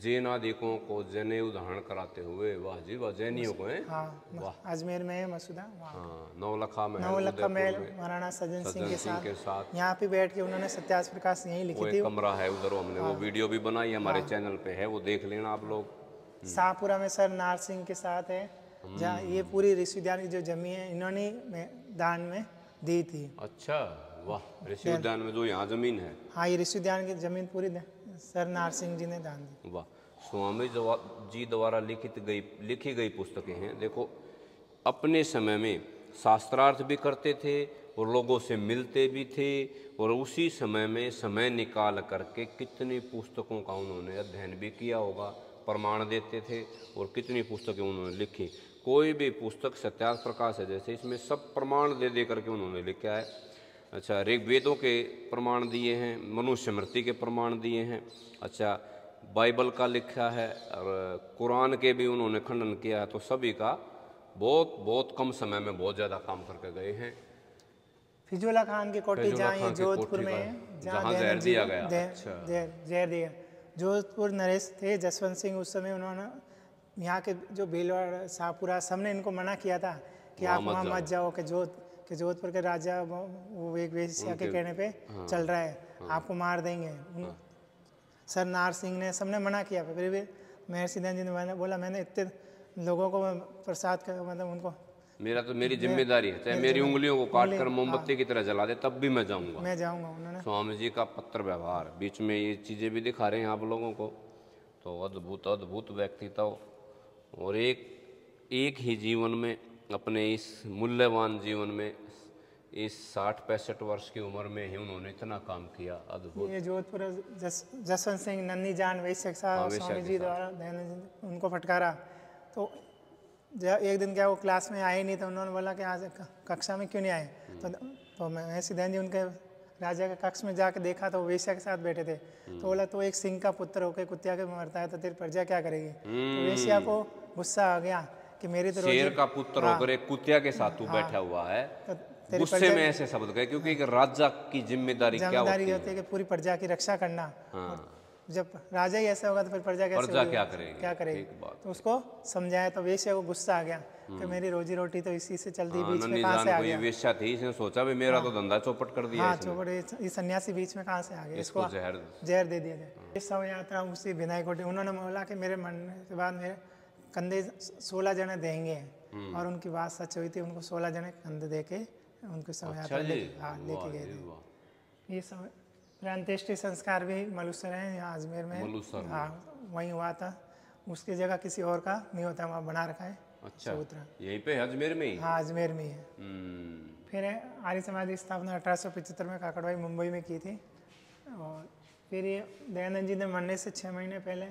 जैनादिकों को जनेऊ धारण कराते हुए। वाह जी वाह, जैनियों को है। हाँ, अजमेर में है मसूदा। हाँ, नौलखा में, नौलखा में महाराणा सज्जन सिंह के साथ यहाँ पे बैठ के उन्होंने सत्यास प्रकाश यही लिखी थी। कमरा है उधर, हमने वो वीडियो भी बनाई, हमारे चैनल पे है, वो देख लेना आप लोग। शाहपुरा में सर नार सिंह के साथ है, जहाँ ये पूरी ऋषि उद्यान की जो जमीन है इन्होंने दान में दी थी। अच्छा वाह, ऋषि उद्यान में जो यहाँ जमीन है। हाँ, ये ऋषि उद्यान की जमीन पूरी सर नार सिंह जी ने दान दी। वाह, स्वामी जी द्वारा लिखी गई पुस्तकें हैं। देखो, अपने समय में शास्त्रार्थ भी करते थे और लोगों से मिलते भी थे, और उसी समय में समय निकाल करके कितनी पुस्तकों का उन्होंने अध्ययन भी किया होगा, प्रमाण देते थे, और कितनी पुस्तकें उन्होंने लिखी। कोई भी पुस्तक सत्यार्थ प्रकाश है जैसे, इसमें सब प्रमाण दे दे करके उन्होंने लिखा है। अच्छा, ऋग्वेदों के प्रमाण दिए हैं, मनुस्मृति के प्रमाण दिए हैं, अच्छा बाइबल का लिखा है, और कुरान के भी उन्होंने खंडन किया है। तो सभी का बहुत बहुत कम समय में बहुत ज़्यादा काम करके गए हैं। फिजूला खान की कोठी फिजूला जहाँ खान ये की जोधपुर कोठी में का, है, जहाँ दयानंद जहर जी दिया को गया। अच्छा। जहर दिया। जोधपुर नरेश थे जसवंत सिंह, उस समय उन्होंने यहाँ के जो भीलवाड़ा शाहपुरा सबने इनको मना किया था कि आप वहाँ मत जाओ, कि जोधपुर के राजा वो एक वेश्या के कहने पे चल रहा है, आपको मार देंगे। सर नार सिंह ने सबने मना किया, फिर भी महर्षि दयानंद जी ने मैंने बोला मैंने इतने लोगों को प्रसाद का मतलब उनको मेरी जिम्मेदारी है, चाहे मेरी उंगलियों को काट कर मोमबत्ती की तरह जला दे तब भी मैं जाऊंगा। उन्होंने स्वामी जी का पत्र व्यवहार बीच में ये चीज़ें भी दिखा रहे हैं आप लोगों को। तो अद्भुत अद्भुत व्यक्तित्व, और एक ही जीवन में, अपने इस मूल्यवान जीवन में, इस 60-65 वर्ष की उम्र में ही उन्होंने इतना काम किया। अद्भुत। ये जोधपुर जसवंत सिंह, नन्नी जान वैश्य साहब स्वामी जी द्वारा दयानंद जी उनको फटकारा। तो जब एक दिन क्या वो क्लास में आए नहीं, तो उन्होंने बोला कि आज कक्षा में क्यों नहीं आए। तो महर्षि दयानंद जी उनके राजा के कक्ष में जाके देखा तो वेश्या के साथ बैठे थे। तो बोला तो एक सिंह का पुत्र होकर कुत्तिया के मरता है तो तेरी प्रजा क्या करेगी। तो वेश्या को गुस्सा आ गया कि मेरी तो शेर का पुत्र होकर एक कुतिया के साथ तू बैठा हुआ है, गुस्से में ऐसे शब्द गए, क्योंकि एक राजा की जिम्मेदारी क्या होती है कि पूरी प्रजा की रक्षा करना। जब राजा ही ऐसा होगा तो फिर प्रजा क्या करेगी। तो उसको समझाया तो वेश्या को गुस्सा आ गया कि मेरी रोजी रोटी तो इसी से चलती, बीच में कहाँ से आ गया। वेश्या थी, इसने सोचा भी मेरा तो धंधा चौपट कर दिया। हाँ, चौपट, ये सन्यासी बीच में कहाँ से आ गया, इसको जहर दे दिया जाए। शव यात्रा उसी विनायक कोठी, उन्होंने बोला कि मेरे मरने के बाद मेरे कंधे 16 जने देंगे, और उनकी बात सच हुई थी। उनको 16 जने कंधे दे के उनको शव यात्रा लेके गए थे। ये सब अंत्येष्टि संस्कार भी मलुसर है यहाँ अजमेर में। हाँ, वहीं हुआ था, उसकी जगह किसी और का नहीं होता, वहाँ बना रखा है। अच्छा, यहीं पे अजमेर में ही? हाँ, अजमेर में ही है। फिर आर्य समाज की स्थापना 1875 में काकड़बाई मुंबई में की थी। और फिर ये दयानंद जी ने मरने से 6 महीने पहले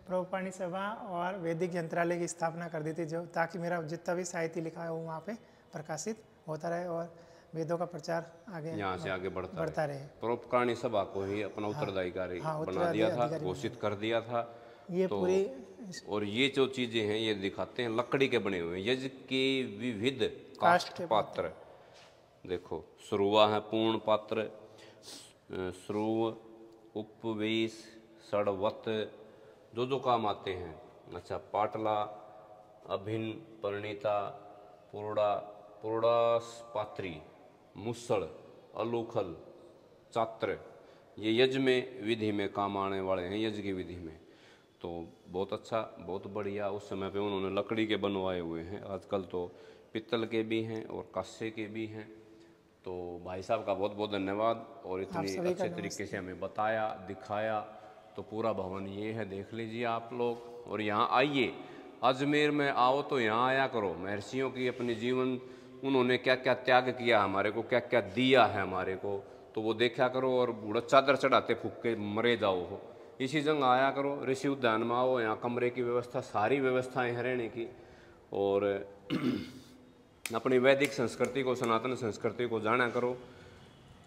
प्रभुपाणि सभा और वैदिक यंत्रालय की स्थापना कर दी थी, जो ताकि मेरा जितना भी साहित्य लिखा है वो वहाँ पे प्रकाशित होता रहे और वेदों का प्रचार आगे यहाँ से आगे बढ़ता रहे। परोपकारिणी सभा को ही अपना उत्तराधिकारी बना दिया था, घोषित कर दिया था। ये तो पूरी, और ये जो चीजें हैं ये दिखाते हैं लकड़ी के बने हुए यज्ञ के विविध काष्ठ पात्र। देखो, श्रुवा है पूर्ण पात्र, श्रुव, उपवेश, षड़वत, जो काम आते हैं। अच्छा, पाटला, अभिन्न, परिणीता, पूर्णापात्री, मुसड़, अलूखल, चात्र, ये यज्ञ में विधि में काम आने वाले हैं, यज्ञ की विधि में। तो बहुत अच्छा, बहुत बढ़िया। उस समय पे उन्होंने लकड़ी के बनवाए हुए हैं, आजकल तो पित्तल के भी हैं और कांसे के भी हैं। तो भाई साहब का बहुत बहुत धन्यवाद, और इतनी अच्छे तरीके से हमें बताया, दिखाया। तो पूरा भवन ये है, देख लीजिए आप लोग। और यहाँ आइए, अजमेर में आओ तो यहाँ आया करो। महर्षियों की अपनी जीवन, उन्होंने क्या क्या त्याग किया हमारे को, क्या क्या दिया है हमारे को, तो वो देखा करो। और बूढ़ा चादर चढ़ाते फूक के मरे जाओ हो, इसी जगह आया करो। ऋषि उद्यान में आओ, यहाँ कमरे की व्यवस्था, सारी व्यवस्थाएं हैं रहने की। और अपनी वैदिक संस्कृति को, सनातन संस्कृति को जाना करो।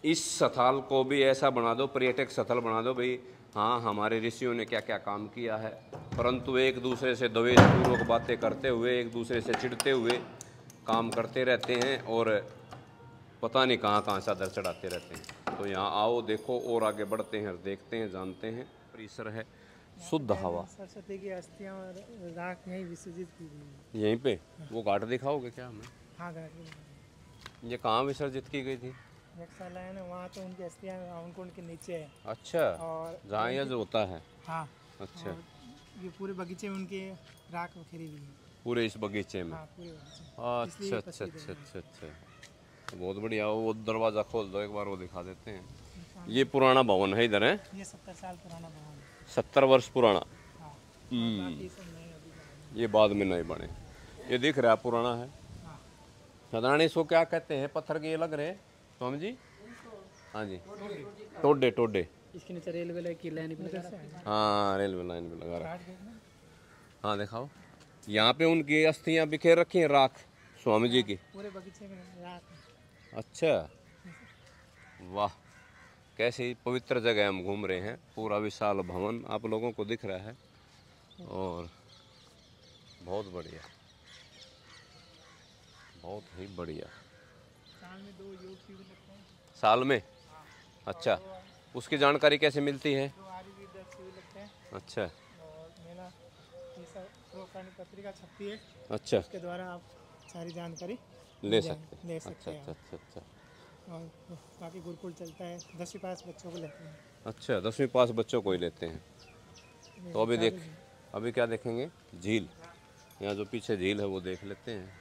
इस स्थल को भी ऐसा बना दो, पर्यटक स्थल बना दो भाई। हाँ, हमारे ऋषियों ने क्या क्या काम किया है, परंतु एक दूसरे से द्वेषपूर्वक बातें करते हुए, एक दूसरे से चिढ़ते हुए काम करते रहते हैं, और पता नहीं कहाँ कहाँ चादर चढ़ाते रहते हैं। तो यहाँ आओ, देखो, और आगे बढ़ते हैं, देखते हैं, जानते हैं। परिसर है, शुद्ध हवा। सरस्वती की अस्थियां और राख यहीं विसर्जित की गई है। यहीं पे वो घाट दिखाओगे क्या हमें? हाँ, घाट। ये कहाँ विसर्जित की गई थी? यक्षशाला है ना, वहाँ तो उनकी अस्थियां उनकुंड के नीचे है। अच्छा, और जहाँ यज्ञ होता है। हाँ, अच्छा, ये पूरे बगीचे में उनकी राख बिखरी हुई है। पूरे इस बगीचे में? हाँ, पूरे बगीचे। अच्छा अच्छा अच्छा अच्छा अच्छा, तो बहुत बढ़िया। वो दरवाज़ा खोल दो एक बार, वो दिखा देते हैं। ये पुराना भवन है इधर है? ये 70 साल पुराना भवन है। 70 वर्ष पुराना। हाँ, ये बाद में नहीं बने। ये दिख रहा है पुराना है। साधारण इसको क्या कहते हैं? पत्थर के ये लग रहे? स्वामी जी? हाँ जी, टोडे टोडे। इसके नीचे रेलवे की लाइन भी लगा रहा है। हाँ, रेलवे लाइन पे लगा रहा है। हाँ दिखाओ, यहाँ पे उनकी अस्थियाँ बिखेर रखी हैं, राख स्वामी जी की। पूरे बगीचे में राख। अच्छा, वाह, कैसी पवित्र जगह हम घूम रहे हैं। पूरा विशाल भवन आप लोगों को दिख रहा है और बहुत बढ़िया, बहुत ही बढ़िया। साल में 2 योग शिविर लगते हैं। साल में? अच्छा, उसकी जानकारी कैसे मिलती है? 2 आयुर्वेद शिविर लगते हैं। अच्छा, और मेला ये सब पत्रिका छपती है, अच्छा, उसके द्वारा आप सारी जानकारी ले सकते हैं। ले अच्छा सकते हैं। अच्छा अच्छा अच्छा और बाकी गुरुकुल चलता है, 10वीं पास बच्चों को लेते हैं। अच्छा, 10वीं पास बच्चों को ही लेते हैं। तो अभी क्या देखेंगे? झील। यहाँ जो पीछे झील है वो देख लेते हैं।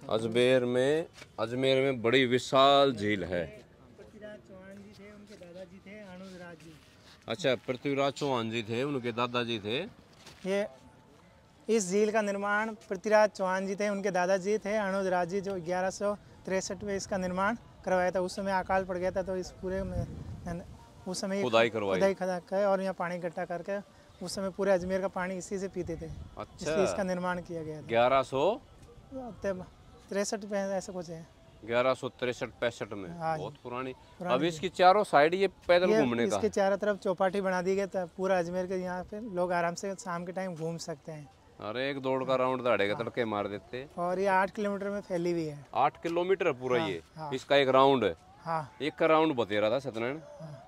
अजमेर में बड़ी विशाल झील है। पृथ्वीराज चौहान जी थे, उनके दादाजी थे अनुजराज जी। अच्छा, पृथ्वीराज चौहान जी थे, उनके दादाजी थे। ये इस झील का निर्माण पृथ्वीराज चौहान जी थे, उनके दादाजी थे अनुजराज जी, जो 1163 में इसका निर्माण करवाया था। उस समय अकाल पड़ गया था, तो इस पूरे में उस समय खुदाई करवाई और यहाँ पानी इकट्ठा करके उस समय पूरे अजमेर का पानी इसी से पीते थे। अच्छा, इसलिए इसका निर्माण किया गया था। 1163 में ऐसा कुछ है। 1163-65 में। हाँ, बहुत पुरानी। अब इसकी चारों साइड ये पैदल घूमने का, इसके चारों तरफ चौपाटी बना दी गई, तो पूरा अजमेर के यहाँ पे लोग आराम से शाम के टाइम घूम सकते हैं। अरे एक दौड़ का राउंड दाड़ेगा तड़के मार देते। और ये 8 किलोमीटर में फैली हुई है। 8 किलोमीटर पूरा ये हाँ। इसका एक राउंड है। हाँ, एक का राउंड बता रहा था सत्यनारायण।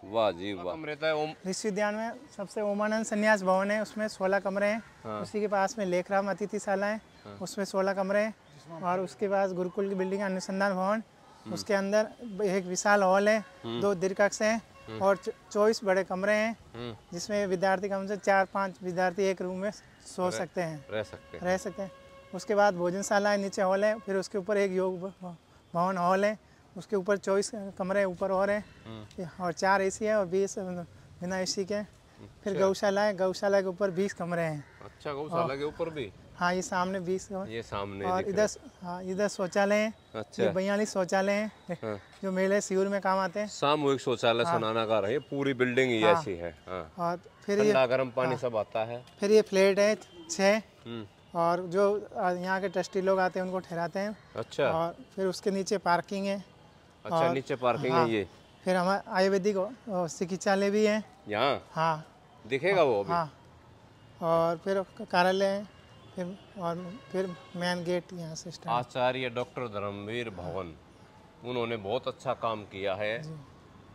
वाह जी वाह। रहता है ऋषि उद्यान में सबसे ओमानंद संन्यास भवन है, उसमें 16 कमरे हैं। उसी के पास में लेखराम अतिथिशाला है, उसमें 16 कमरे हैं। और उसके पास गुरुकुल की बिल्डिंग अनुसंधान भवन, उसके अंदर एक विशाल हॉल है, 2 दीर्घ कक्ष हैं और 24 बड़े कमरे हैं, जिसमें विद्यार्थी कम से 4-5 विद्यार्थी एक रूम में सो सकते हैं, रह सकते हैं। उसके बाद भोजनशाला है, नीचे हॉल है, फिर उसके ऊपर एक योग भवन हॉल है, उसके ऊपर 24 कमरे ऊपर और हैं और 4 AC है और 20 बिना AC के। फिर गौशाला है, गौशाला के ऊपर 20 कमरे हैं। अच्छा, गौशाला के ऊपर भी? हाँ, ये सामने 20 ये सामने और इधर शौचालय है। अच्छा, ये 42 शौचालय हैं। हाँ। जो मेले शिविर में काम आते हैं। सामूहिक शौचालय सुनाना का रही पूरी बिल्डिंग ही ऐसी है। हाँ। और फिर ये ठंडा गर्म पानी सब आता है। फिर ये फ्लैट है 6 और जो यहाँ के ट्रस्टी लोग आते हैं उनको ठहराते हैं। अच्छा, और फिर उसके नीचे पार्किंग है। अच्छा, नीचे पार्किंग है ये। फिर हमारा आयुर्वेदिक चिकित्सालय भी है यहाँ। हाँ, दिखेगा वो अभी। हाँ, और फिर कार्यालय है, फिर मेन गेट यहाँ से स्टार्ट। आचार्य डॉक्टर धर्मवीर भवन, उन्होंने बहुत अच्छा काम किया है।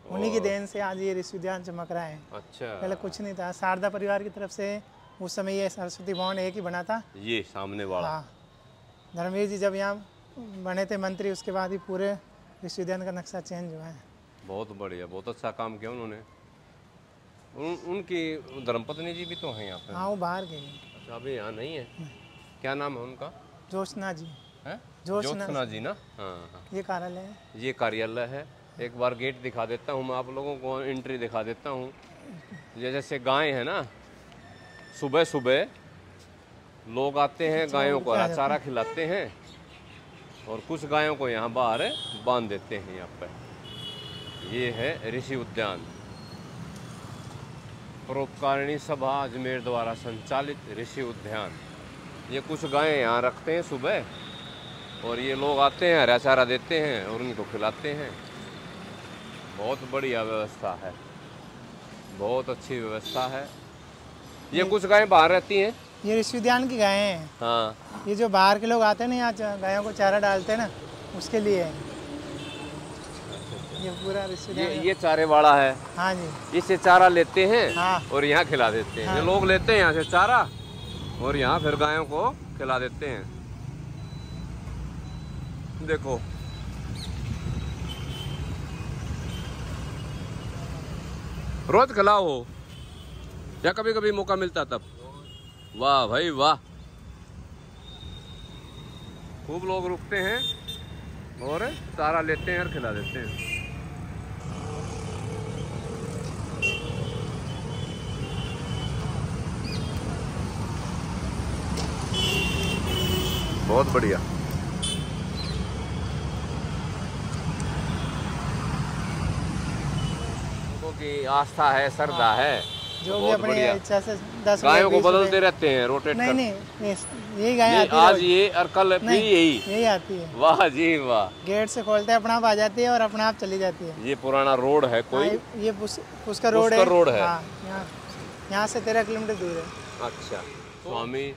उन्हीं की देन से आज ये ऋषि उद्यान चमक रहा है। अच्छा, पहले कुछ नहीं था, शारदा परिवार की तरफ से उस समय ये सरस्वती भवन एक ही बना था। ये सामने वाला। हाँ, धर्मवीर जी जब यहाँ बने थे मंत्री, उसके बाद ही पूरे ऋषि उद्यान का नक्शा चेंज हुआ है। बहुत बढ़िया, बहुत अच्छा काम किया उन्होंने। उनकी धर्मपत्नी जी भी तो हैं यहाँ पे। हाँ, वो बाहर गए। अच्छा, अभी यहाँ नहीं है। क्या नाम है उनका? ज्योत्सना जी। है ज्योत्सना जी ना? हाँ, ये कार्यालय है। ये कार्यालय है। एक बार गेट दिखा देता हूँ मैं आप लोगों को, एंट्री दिखा देता हूँ। जैसे गाय है ना, सुबह सुबह लोग आते हैं, गायों को हरा चारा खिलाते हैं और कुछ गायों को यहाँ बाहर बांध देते हैं। यहाँ पे ये है ऋषि उद्यान, परोपकारिणी सभा अजमेर द्वारा संचालित ऋषि उद्यान। ये कुछ गायें यहाँ रखते हैं सुबह और ये लोग आते हैं, हरा चारा देते हैं और उनको खिलाते हैं। बहुत बढ़िया व्यवस्था है, बहुत अच्छी व्यवस्था है। ये कुछ गायें बाहर रहती हैं। ये ऋषि उद्यान की गायें हैं। हाँ, ये जो बाहर के लोग आते हैं ना, यहाँ गायों को चारा डालते हैं ना, उसके लिए है। ये पूरा ऋषि उद्यान। ये चारे वाला है। हाँ जी, इससे चारा लेते हैं हाँ। और यहाँ खिला देते हैं। हाँ। ये लोग लेते हैं यहाँ से चारा और यहाँ फिर गायों को खिला देते हैं। देखो, रोज खिलाओ हो या कभी कभी मौका मिलता तब? वाह भाई वाह, खूब लोग रुकते हैं और चारा लेते हैं और खिला देते हैं। बहुत बढ़िया। लोगों की आस्था है, श्रद्धा है, जो भी बहुत अपनी बढ़िया। इच्छा से 10 गायों को 20 बदलते रुपए- रहते हैं, रोटेट नहीं कर। नहीं यही गाय ये आती है आज रोज। ये और कल फिर नहीं, यही। यही आती है। वाह जी वाह। गेट से खोलते हैं अपना आप आ जाती है और अपना आप चली जाती है। ये पुराना रोड है कोई? हाँ, ये पुष्कर रोड है। पुष्कर रोड है। हाँ, यहाँ से 13 किलोमीटर दूर है। अच्छा, स्वामी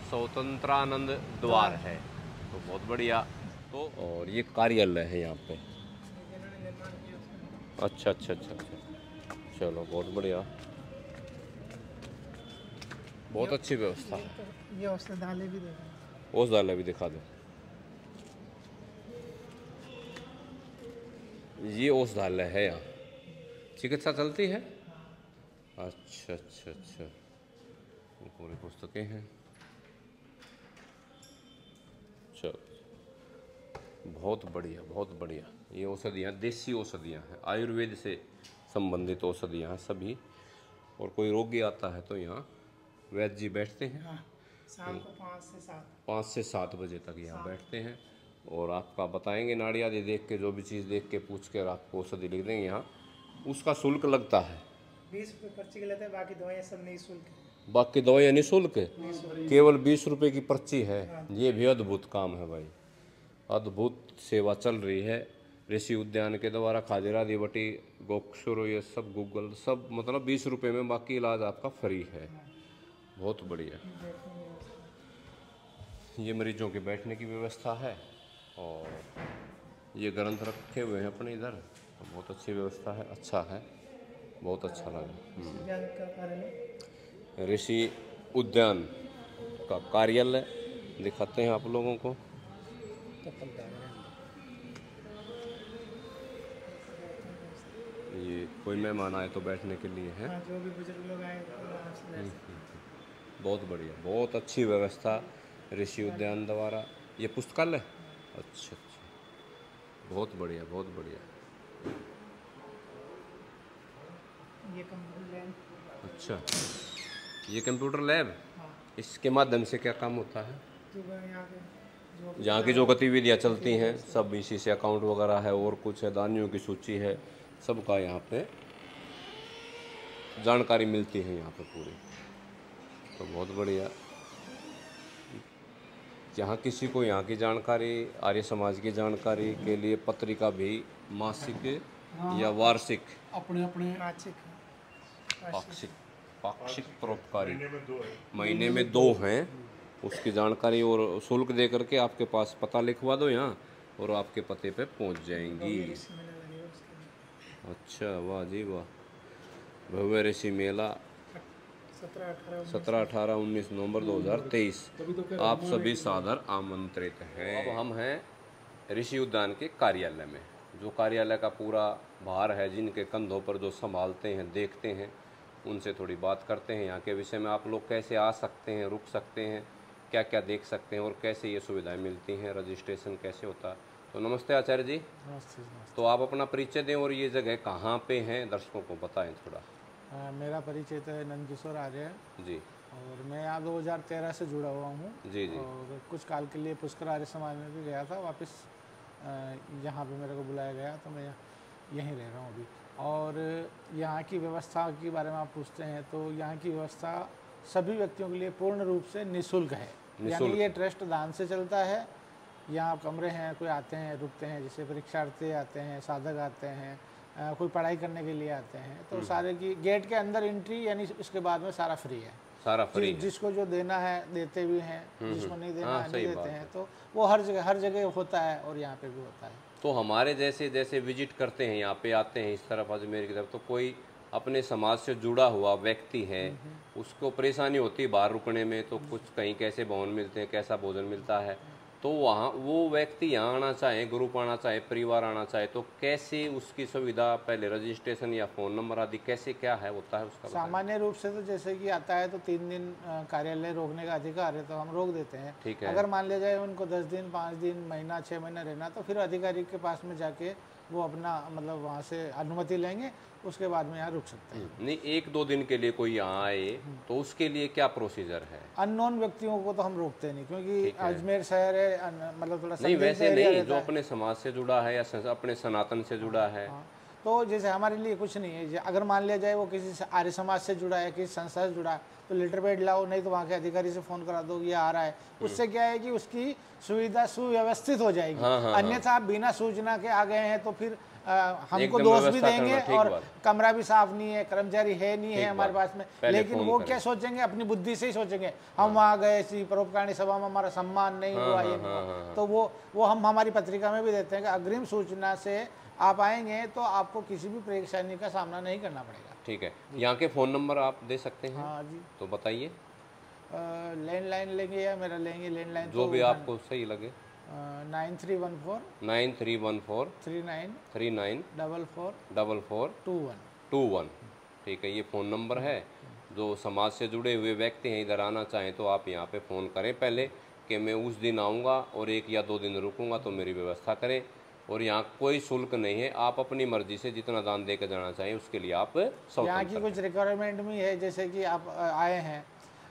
स्वतंत्रानंद द्वार है, तो बहुत बढ़िया। तो और ये कार्यालय है यहाँ पे। अच्छा अच्छा अच्छा अच्छा, चलो बहुत बढ़िया, बहुत अच्छी व्यवस्था है। ये औषधालय भी देखा। औषधालय भी दिखा दो। ये औषधालय है, यहाँ चिकित्सा चलती है। अच्छा अच्छा अच्छा, ये पूरी पुस्तकें हैं। चलो बहुत बढ़िया बहुत बढ़िया। ये औषधियाँ देसी औषधियाँ हैं, आयुर्वेद से संबंधित औषधियाँ हैं सभी। और कोई रोगी आता है तो यहाँ वैद्य जी बैठते हैं। हाँ, शाम को 5 से 7 बजे तक यहाँ बैठते हैं और आपका बताएंगे नाड़ी आदि देख के, जो भी चीज़ देख के पूछ कर आपको औषधि लिख देंगे। यहाँ उसका शुल्क लगता है 20 रुपये पर्ची के लेते हैं, बाकी दवाइयाँ सब निःशुल्क है। बाकी दवाइयाँ निःशुल्क, केवल 20 रुपये की पर्ची है। ये भी अद्भुत काम है भाई, अद्भुत सेवा चल रही है ऋषि उद्यान के द्वारा। खादिरादी बटी, गोक्षुर, ये सब गूगल सब, मतलब 20 रुपये में बाकी इलाज आपका फ्री है। बहुत बढ़िया। ये मरीजों के बैठने की व्यवस्था है और ये ग्रंथ रखे हुए हैं अपने इधर, तो बहुत अच्छी व्यवस्था है, अच्छा है, बहुत अच्छा लगा। ऋषि उद्यान का कार्यालय दिखाते हैं आप लोगों को। ये कोई मेहमान आए तो बैठने के लिए है। जो भी बुजुर्ग लोग आए तो आराम से बैठ सकते हैं। बहुत बढ़िया, बहुत अच्छी व्यवस्था ऋषि उद्यान द्वारा। ये पुस्तकालय, अच्छा अच्छा, बहुत बढ़िया बहुत बढ़िया। ये कंप्यूटर लैब। अच्छा, ये कंप्यूटर लैब, इसके माध्यम से क्या काम होता है? यहाँ की जो गतिविधियाँ चलती हैं सब इसी से, अकाउंट वगैरह है और कुछ है, दानियों की सूची है, सबका यहाँ पे जानकारी मिलती है यहाँ पे पूरी, तो बहुत बढ़िया। यहाँ किसी को यहाँ की जानकारी, आर्य समाज की जानकारी के लिए पत्रिका भी मासिक या वार्षिक, अपने अपने पाक्षिक पाक्षिक परोपकारी महीने में 2 हैं, उसकी जानकारी और शुल्क दे करके आपके पास पता लिखवा दो यहाँ और आपके पते पे पहुँच जाएंगी। अच्छा, वाह जी वाह। भव्य ऋषि मेला 17, 18, 19 नवंबर 2023। आप सभी सादर आमंत्रित हैं। अब हम हैं ऋषि उद्यान के कार्यालय में, जो कार्यालय का पूरा भार है, जिनके कंधों पर जो संभालते हैं, देखते हैं, उनसे थोड़ी बात करते हैं यहाँ के विषय में। आप लोग कैसे आ सकते हैं, रुक सकते हैं, क्या क्या देख सकते हैं और कैसे ये सुविधाएं मिलती हैं, रजिस्ट्रेशन कैसे होता है। तो नमस्ते आचार्य जी। तो आप अपना परिचय दें और ये जगह कहाँ पे हैं, दर्शकों को बताएं थोड़ा। मेरा परिचय तो है नंदकिशोर आर्य है जी, और मैं यहाँ 2013 से जुड़ा हुआ हूँ। जी जी। और कुछ काल के लिए पुष्कर आर्य समाज में भी गया था, वापस यहाँ पे मेरे को बुलाया गया तो मैं यहीं रह रहा हूँ अभी। और यहाँ की व्यवस्था के बारे में आप पूछते हैं तो यहाँ की व्यवस्था सभी व्यक्तियों के लिए पूर्ण रूप से निःशुल्क है। यानी ये ट्रस्ट दान से चलता है। यहाँ कमरे हैं, कोई आते हैं रुकते हैं, जैसे परीक्षार्थी आते हैं, साधक आते हैं, कोई पढ़ाई करने के लिए आते हैं, तो सारे की गेट के अंदर एंट्री, यानी उसके बाद में सारा फ्री है, सारा फ्री है। जिसको जो देना है देते भी हैं, जिसको नहीं देना है नहीं देते हैं। तो वो हर जगह होता है और यहाँ पे भी होता है। तो हमारे जैसे जैसे विजिट करते हैं, यहाँ पे आते हैं इस तरफ अजमेर की तरफ, तो कोई अपने समाज से जुड़ा हुआ व्यक्ति है, उसको परेशानी होती है बाहर रुकने में, तो कुछ कहीं कैसे भवन मिलते हैं, कैसा भोजन मिलता है, तो वहाँ वो व्यक्ति यहाँ आना चाहे, ग्रुप आना चाहे, परिवार आना चाहे, तो कैसे उसकी सुविधा, पहले रजिस्ट्रेशन या फ़ोन नंबर आदि कैसे क्या है होता है उसका? सामान्य रूप से तो जैसे कि आता है तो 3 दिन कार्यालय रोकने का अधिकार है, तो हम रोक देते हैं। ठीक है। अगर मान लिया जाए उनको 10 दिन, 5 दिन, महीना, 6 महीना रहना, तो फिर अधिकारी के पास में जाके वो अपना मतलब वहाँ से अनुमति लेंगे उसके बाद में यहाँ रुक सकते हैं। नहीं, 1-2 दिन के लिए कोई यहाँ आए तो उसके लिए क्या प्रोसीजर है? अननोन व्यक्तियों को तो हम रोकते नहीं, क्योंकि अजमेर शहर है, मतलब थोड़ा नहीं, वैसे संदिग्ध एरिया नहीं, रहता जो है। अपने समाज से जुड़ा है या अपने सनातन से जुड़ा है। तो जैसे हमारे लिए कुछ नहीं है, अगर मान लिया जाए वो किसी आर्य समाज से जुड़ा है, किसी संस्था से जुड़ा है, तो लेटर पैड लाओ, नहीं तो वहाँ के अधिकारी से फ़ोन करा दो ये आ रहा है। उससे क्या है कि उसकी सुविधा सुव्यवस्थित हो जाएगी। अन्यथा आप बिना सूचना के आ गए हैं तो फिर हमको दोष भी देंगे और कमरा भी साफ नहीं है, कर्मचारी है नहीं है हमारे पास में। लेकिन वो क्या सोचेंगे, अपनी बुद्धि से ही सोचेंगे, हम वहाँ गए थी परोपकारिणी सभा में, हमारा सम्मान नहीं हुआ, ये नहीं हुआ। तो वो हम हमारी पत्रिका में भी देते हैं कि अग्रिम सूचना से आप आएंगे तो आपको किसी भी परेशानी का सामना नहीं करना पड़ेगा। ठीक है, यहाँ के फ़ोन नंबर आप दे सकते हैं? हाँ जी। तो बताइए। लैंडलाइन लेंगे या मेरा लेंगे? लैंडलाइन जो भी आपको सही लगे। 9314 39 44 ठीक है, ये फ़ोन नंबर है। जो समाज से जुड़े हुए व्यक्ति हैं, इधर आना चाहें तो आप यहाँ पे फ़ोन करें पहले कि मैं उस दिन आऊँगा और 1 या 2 दिन रुकूंगा, तो मेरी व्यवस्था करें। और यहाँ कोई शुल्क नहीं है, आप अपनी मर्जी से जितना दान दे कर जाना चाहिए उसके लिए आप यहाँ की कुछ रिक्वायरमेंट भी है, जैसे कि आप आए हैं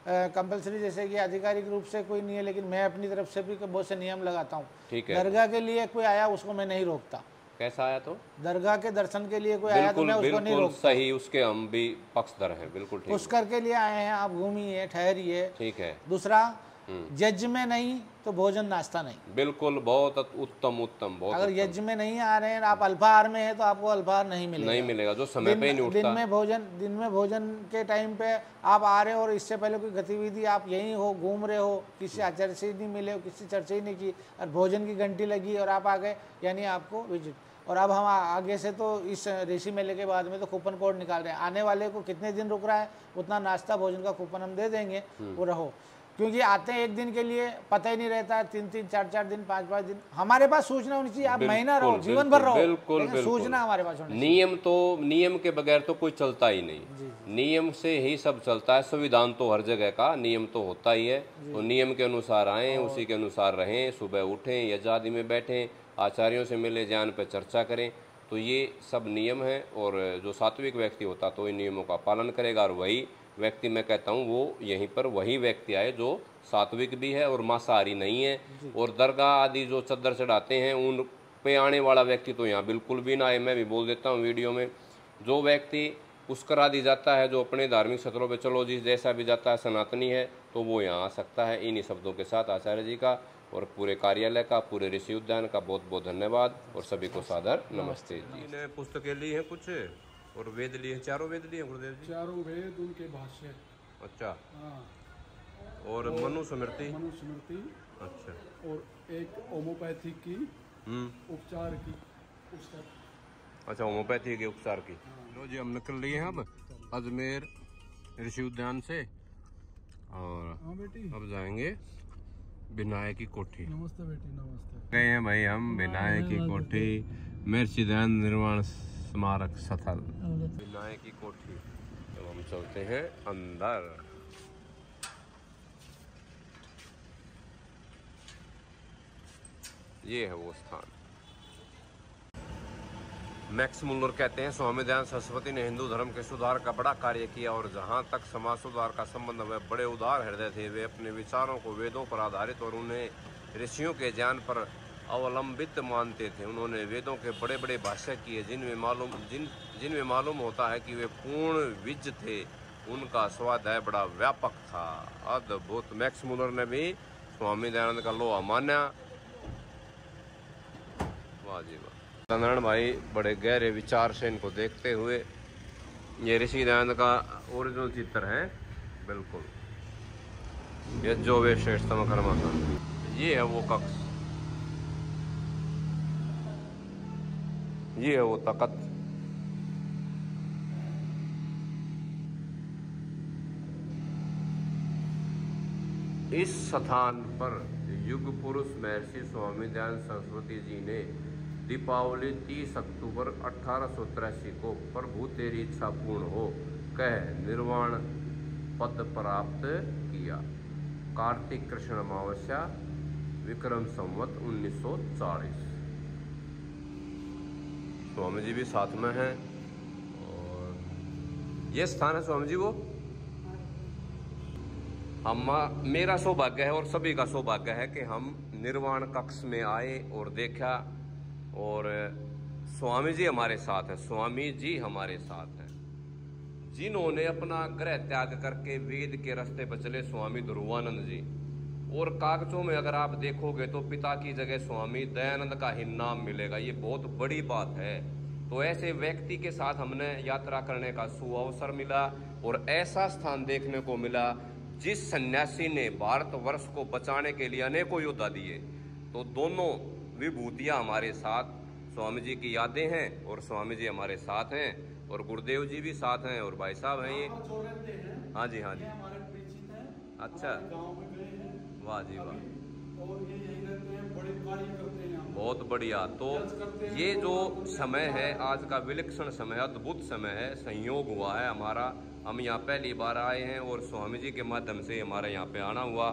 कंपलसरी, जैसे कि आधिकारिक रूप से कोई नहीं है, लेकिन मैं अपनी तरफ से भी बहुत से नियम लगाता हूँ। ठीक है। दरगाह के लिए कोई आया उसको मैं नहीं रोकता। कैसा आया? तो दरगाह के दर्शन के लिए कोई आया तो मैं उसको नहीं रोकता। सही, उसके हम भी पक्षधर हैं, बिल्कुल ठीक। पुष्कर के लिए आए हैं, आप घूमिए, ठहरिए। ठीक है। दूसरा, यज्ञ में नहीं तो भोजन नाश्ता नहीं। बिल्कुल, बहुत उत्तम उत्तम, बहुत। अगर यज्ञ में नहीं आ रहे हैं, आप अल्पाहार में है तो आपको अल्पाहार नहीं मिलेगा, जो समय पे ही नहीं उठता। दिन में भोजन के टाइम पे आप आ रहे हो और इससे पहले कोई गतिविधि आप यहीं हो, घूम रहे हो, किसी आचार्य से नहीं मिले हो, किसी चर्चा ही नहीं की और भोजन की घंटी लगी और आप आ गए, यानी आपको विजिट। और अब हम आगे से तो इस ऋषि मेले के बाद में तो कूपन कोड निकाल रहे हैं, आने वाले को कितने दिन रुक रहा है उतना नाश्ता भोजन का कूपन हम दे देंगे, वो रहो। क्योंकि आते हैं 1 दिन के लिए, पता ही नहीं रहता है, 3-3, 4-4 दिन, 5-5 दिन। हमारे पास सूचना होनी चाहिए, आप महीना रहो, जीवन भर रहो, लेकिन सूचना हमारे पास होनी चाहिए। नियम के बगैर तो कोई चलता ही नहीं। नियम से ही सब चलता है। संविधान तो हर जगह का नियम तो होता ही है, तो नियम के अनुसार आएँ, उसी के अनुसार रहें, सुबह उठें, यज्ञादि में बैठें, आचार्यों से मिले, ज्ञान पर चर्चा करें, तो ये सब नियम है। और जो सात्विक व्यक्ति होता तो इन नियमों का पालन करेगा। और वही व्यक्ति, मैं कहता हूँ, वो यहीं पर वही व्यक्ति आए जो सात्विक भी है और मांसाहारी नहीं है। और दरगाह आदि जो चद्दर चढ़ाते हैं उन पे आने वाला व्यक्ति तो यहाँ बिल्कुल भी ना आए। मैं भी बोल देता हूँ वीडियो में, जो व्यक्ति पुष्कर आदि जाता है, जो अपने धार्मिक स्थलों पे चलो जिस जैसा भी जाता है, सनातनी है, तो वो यहाँ आ सकता है। इन्हीं शब्दों के साथ आचार्य जी का और पूरे कार्यालय का, पूरे ऋषि उद्यान का बहुत बहुत धन्यवाद और सभी को सादर नमस्ते जी। ने पुस्तकें ली हैं कुछ और वेद लिए, चारों वेद लिए गुरुदेव जी? चारों वेद, उनके भाष्य। अच्छा। हाँ। और मनुस्मृति। अच्छा। और एक होम्योपैथी की उपचार की पुस्तक। अच्छा, होम्योपैथी के उपचार की। लो जी, हम निकल लिए हैं अब अजमेर ऋषि उद्यान से और अब जाएंगे विनायक की कोठी। नमस्ते बेटी, नमस्ते। गए हैं भाई हम विनायक की कोठी, महर्षि दयानंद निर्वाण स्मारक स्थल, विनायक की कोठी। तो हम चलते हैं अंदर। ये है वो स्थान। मैक्स मुल्लर कहते हैं, स्वामी दयानंद सरस्वती ने हिंदू धर्म के सुधार का बड़ा कार्य किया और जहाँ तक समाज सुधार का संबंध वे बड़े उदार हृदय थे। वे अपने विचारों को वेदों पर आधारित और उन्हें ऋषियों के ज्ञान पर अवलंबित मानते थे। उन्होंने वेदों के बड़े बड़े भाष्य किए जिनमें मालूम होता है कि वे पूर्ण विज थे। उनका स्वाध्याय बड़ा व्यापक था। अद्भुत। मैक्स मुल्लर ने भी स्वामी दयानंद का लोहा माना। वाह जी वाह। नारायण भाई बड़े गहरे विचार से इनको देखते हुए, ये ऋषि दयानंद का ओरिजिनल चित्र है बिल्कुल। ये जो वे श्रेष्ठतम कर्मा था, ये है वो कक्ष, ये है वो तख्त। इस स्थान पर युग पुरुष महर्षि स्वामी दयानंद सरस्वती जी ने दीपावली 30 अक्टूबर 1883 को प्रभु तेरी इच्छा पूर्ण हो कह निर्वाण पद प्राप्त किया। कार्तिक कृष्ण अमावस्या विक्रम संवत 1940। स्वामी जी भी साथ में हैं और ये स्थान है स्वामी जी वो। हम मेरा सौभाग्य है और सभी का सौभाग्य है कि हम निर्वाण कक्ष में आए और देखा, और स्वामी जी हमारे साथ है। स्वामी जी हमारे साथ हैं, जिन्होंने अपना गृह त्याग करके वेद के रास्ते पर चले, स्वामी ध्रुवानंद जी। और कागजों में अगर आप देखोगे तो पिता की जगह स्वामी दयानंद का ही नाम मिलेगा। ये बहुत बड़ी बात है। तो ऐसे व्यक्ति के साथ हमने यात्रा करने का सुअवसर मिला और ऐसा स्थान देखने को मिला जिस सन्यासी ने भारतवर्ष को बचाने के लिए अनेकों योद्धा दिए। तो दोनों विभूतियां हमारे साथ, स्वामी जी की यादें हैं और स्वामी जी हमारे साथ हैं, और गुरुदेव जी भी साथ हैं, और भाई साहब हैं ये। हाँ जी, हाँ जी। अच्छा, वाह जी वाह, बहुत बढ़िया। तो ये जो समय है आज का विलक्षण समय, अद्भुत समय है, संयोग हुआ है हमारा। हम यहाँ पहली बार आए हैं और स्वामी जी के माध्यम से हमारे यहाँ पे आना हुआ।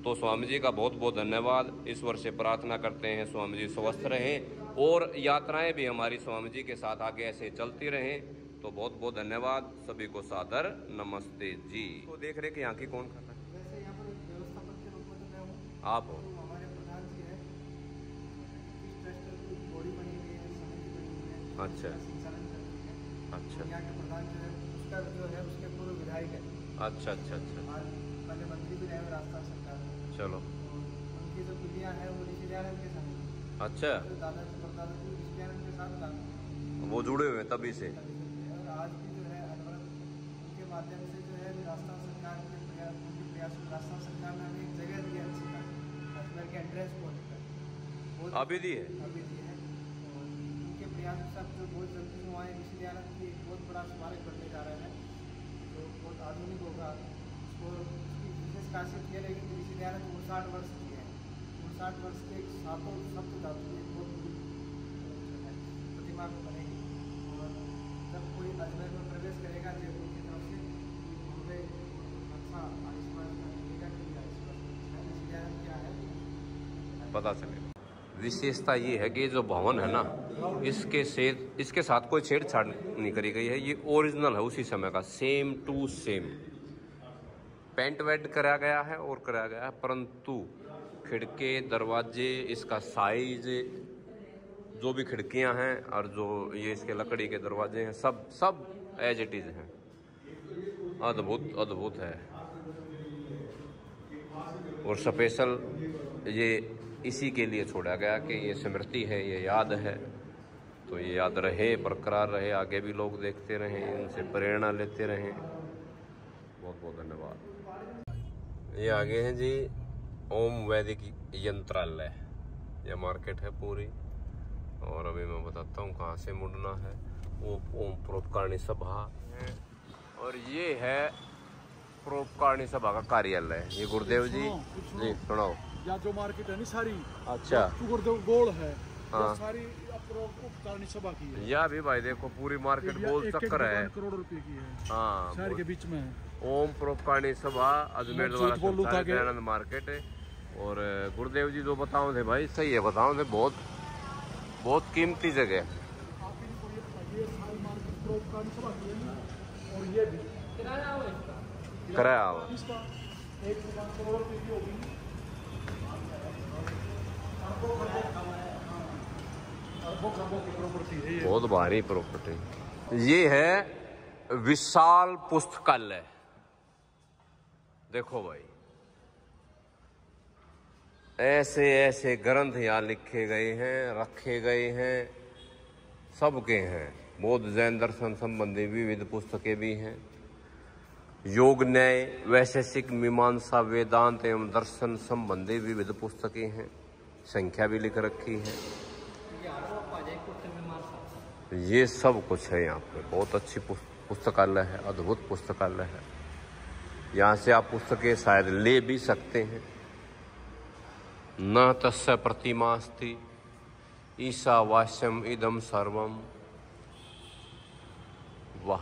तो स्वामी जी का बहुत बहुत धन्यवाद। ईश्वर से प्रार्थना करते हैं स्वामी जी स्वस्थ रहें और यात्राएं भी हमारी स्वामी जी के साथ आगे ऐसे चलती रहें। तो बहुत बहुत धन्यवाद, सभी को सादर नमस्ते जी। तो देख रहे कि यहाँ की कौन खाता है? आप हो? हमारे प्रधान जी है, इस ट्रस्ट की बॉडी बनी हुई है, समिति बनी हुई है, अच्छा, संचालन करती है। अच्छा, यहाँ के प्रधान जो है उसका जो है उसके पूर्व विधायक है। अच्छा अच्छा अच्छा, पहले मंत्री भी रहे राजस्थान सरकार में। चलो, उनकी जो पीढ़ियाँ हैं वो ऋषि दयानंद के साथ। अच्छा, दादाजी परदादा जी ऋषि दयानंद के साथ काम, वो जुड़े हुए तभी से। और आज भी जो है अनवरत उनके माध्यम से जो है राजस्थान सरकार के प्रयास राजस्थान सरकार ने हमें एक जगह दी है के एड्रेस पॉइंट अभी दी है, अभी दी है। और उनके प्रयास से जो बहुत जल्दी से वहाँ ऋषि दयानंद की एक बहुत बड़ा स्मारक बनने जा रहा है, जो बहुत आधुनिक होगा। उसको उसकी विशेष खासियत ये रहेगी कि ऋषि दयानंद 59 वर्ष की है। 59 वर्ष के सातों सप्त धातु एक बहुत बड़ी प्रतिमा बनेगी। और जब कोई अजमेर में प्रवेश करेगा जयपुर की तरफ से, हमें अच्छा आयुष्मान का मिलेगा कि ऋषि दयानंद क्या है पता चलेगा। विशेषता ये है कि जो भवन है ना, इसके साथ कोई छेड़छाड़ नहीं करी गई है। ये ओरिजिनल है, उसी समय का, सेम टू सेम पेंट वेंट करा गया है और करा गया है, परंतु खिड़के दरवाजे, इसका साइज, जो भी खिड़कियां हैं और जो ये इसके लकड़ी के दरवाजे हैं, सब एज इट इज हैं। अद्भुत अद्भुत है। और स्पेशल ये इसी के लिए छोड़ा गया कि ये स्मृति है, ये याद है, तो ये याद रहे, बरकरार रहे, आगे भी लोग देखते रहें, इनसे प्रेरणा लेते रहें। बहुत बहुत धन्यवाद। ये आगे हैं जी ओम वैदिक यंत्रालय, यह मार्केट है पूरी। और अभी मैं बताता हूँ कहाँ से मुड़ना है। वो ओम परोपकारिणी सभा है और ये है परोपकारिणी सभा का कार्यालय। ये गुरुदेव जी जी सुनाओ। या जो मार्केट है नहीं सारी, अच्छा, गुरुदेव गोल है, हाँ, सारी परोपकारिणी सभा की है। या भी भाई देखो पूरी मार्केट गोल चक्कर है, करोड़ रुपए की है। हाँ, शहर के बीच में है। ओम परोपकारिणी सभा अजमेर द्वारा दयानंद मार्केट है। और गुरुदेव जी जो बताओ थे भाई, सही है, बताओ थे, बहुत बहुत कीमती जगह है। ये सारी मार्केट परोपकारिणी सभा की है। और ये भी किराया इसका 1 करोड़ रुपए की होगी। बहुत भारी प्रॉपर्टी। ये है विशाल पुस्तकालय। देखो भाई, ऐसे ऐसे ग्रंथ यहाँ लिखे गए हैं, रखे गए हैं, सबके हैं। बौद्ध जैन दर्शन संबंधी विविध पुस्तकें भी हैं। योग न्याय, वैशेषिक, मीमांसा, वेदांत एवं दर्शन संबंधी विविध पुस्तकें हैं। संख्या भी लिख रखी है। ये सब कुछ है यहाँ पे। बहुत अच्छी पुस्तकालय है, अद्भुत पुस्तकालय है। यहाँ से आप पुस्तकें शायद ले भी सकते हैं। न तस्य प्रतिमास्ति ईशावास्यम इदम सर्वम। वाह,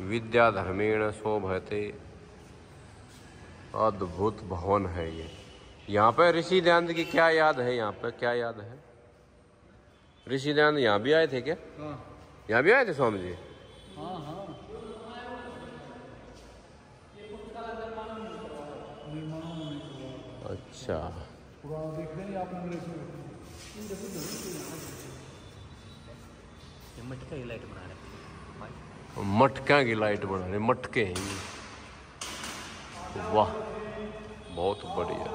विद्या धर्मेण शोभते। अद्भुत भवन है ये। यहाँ पे ऋषि दयानंद की क्या याद है? यहाँ पे क्या याद है? ऋषि दयानंद यहाँ भी आए थे क्या? हाँ, यहाँ भी आए थे स्वामी जी? हाँ, हाँ। अच्छा, मटका की लाइट बना रहे, मटका की लाइट बना रहे, मटके हैं ये। वाह, बहुत बढ़िया,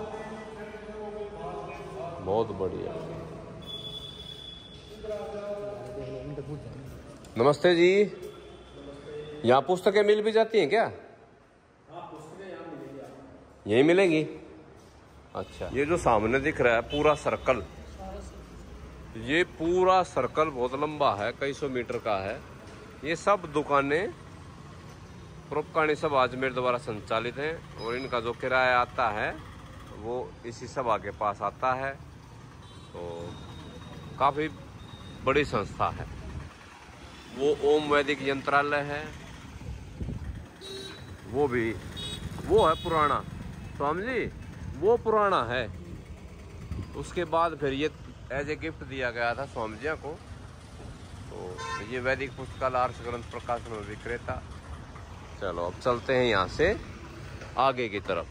बहुत बढ़िया। नमस्ते जी, यहाँ पुस्तकें मिल भी जाती हैं क्या? यही मिलेंगी। अच्छा, ये जो सामने दिख रहा है पूरा सर्कल, ये पूरा सर्कल बहुत लंबा है, कई सौ मीटर का है। ये सब दुकानें प्रोपकानी सब अजमेर द्वारा संचालित हैं और इनका जो किराया आता है वो इसी सभा के पास आता है। तो काफ़ी बड़ी संस्था है। वो ओम वैदिक यंत्रालय है, वो है पुराना, स्वामी जी वो पुराना है। उसके बाद फिर ये एज ए गिफ्ट दिया गया था स्वामी जी को। तो ये वैदिक पुस्तकालय आर्ष ग्रंथ प्रकाशन और विक्रेता। चलो अब चलते हैं यहाँ से आगे की तरफ।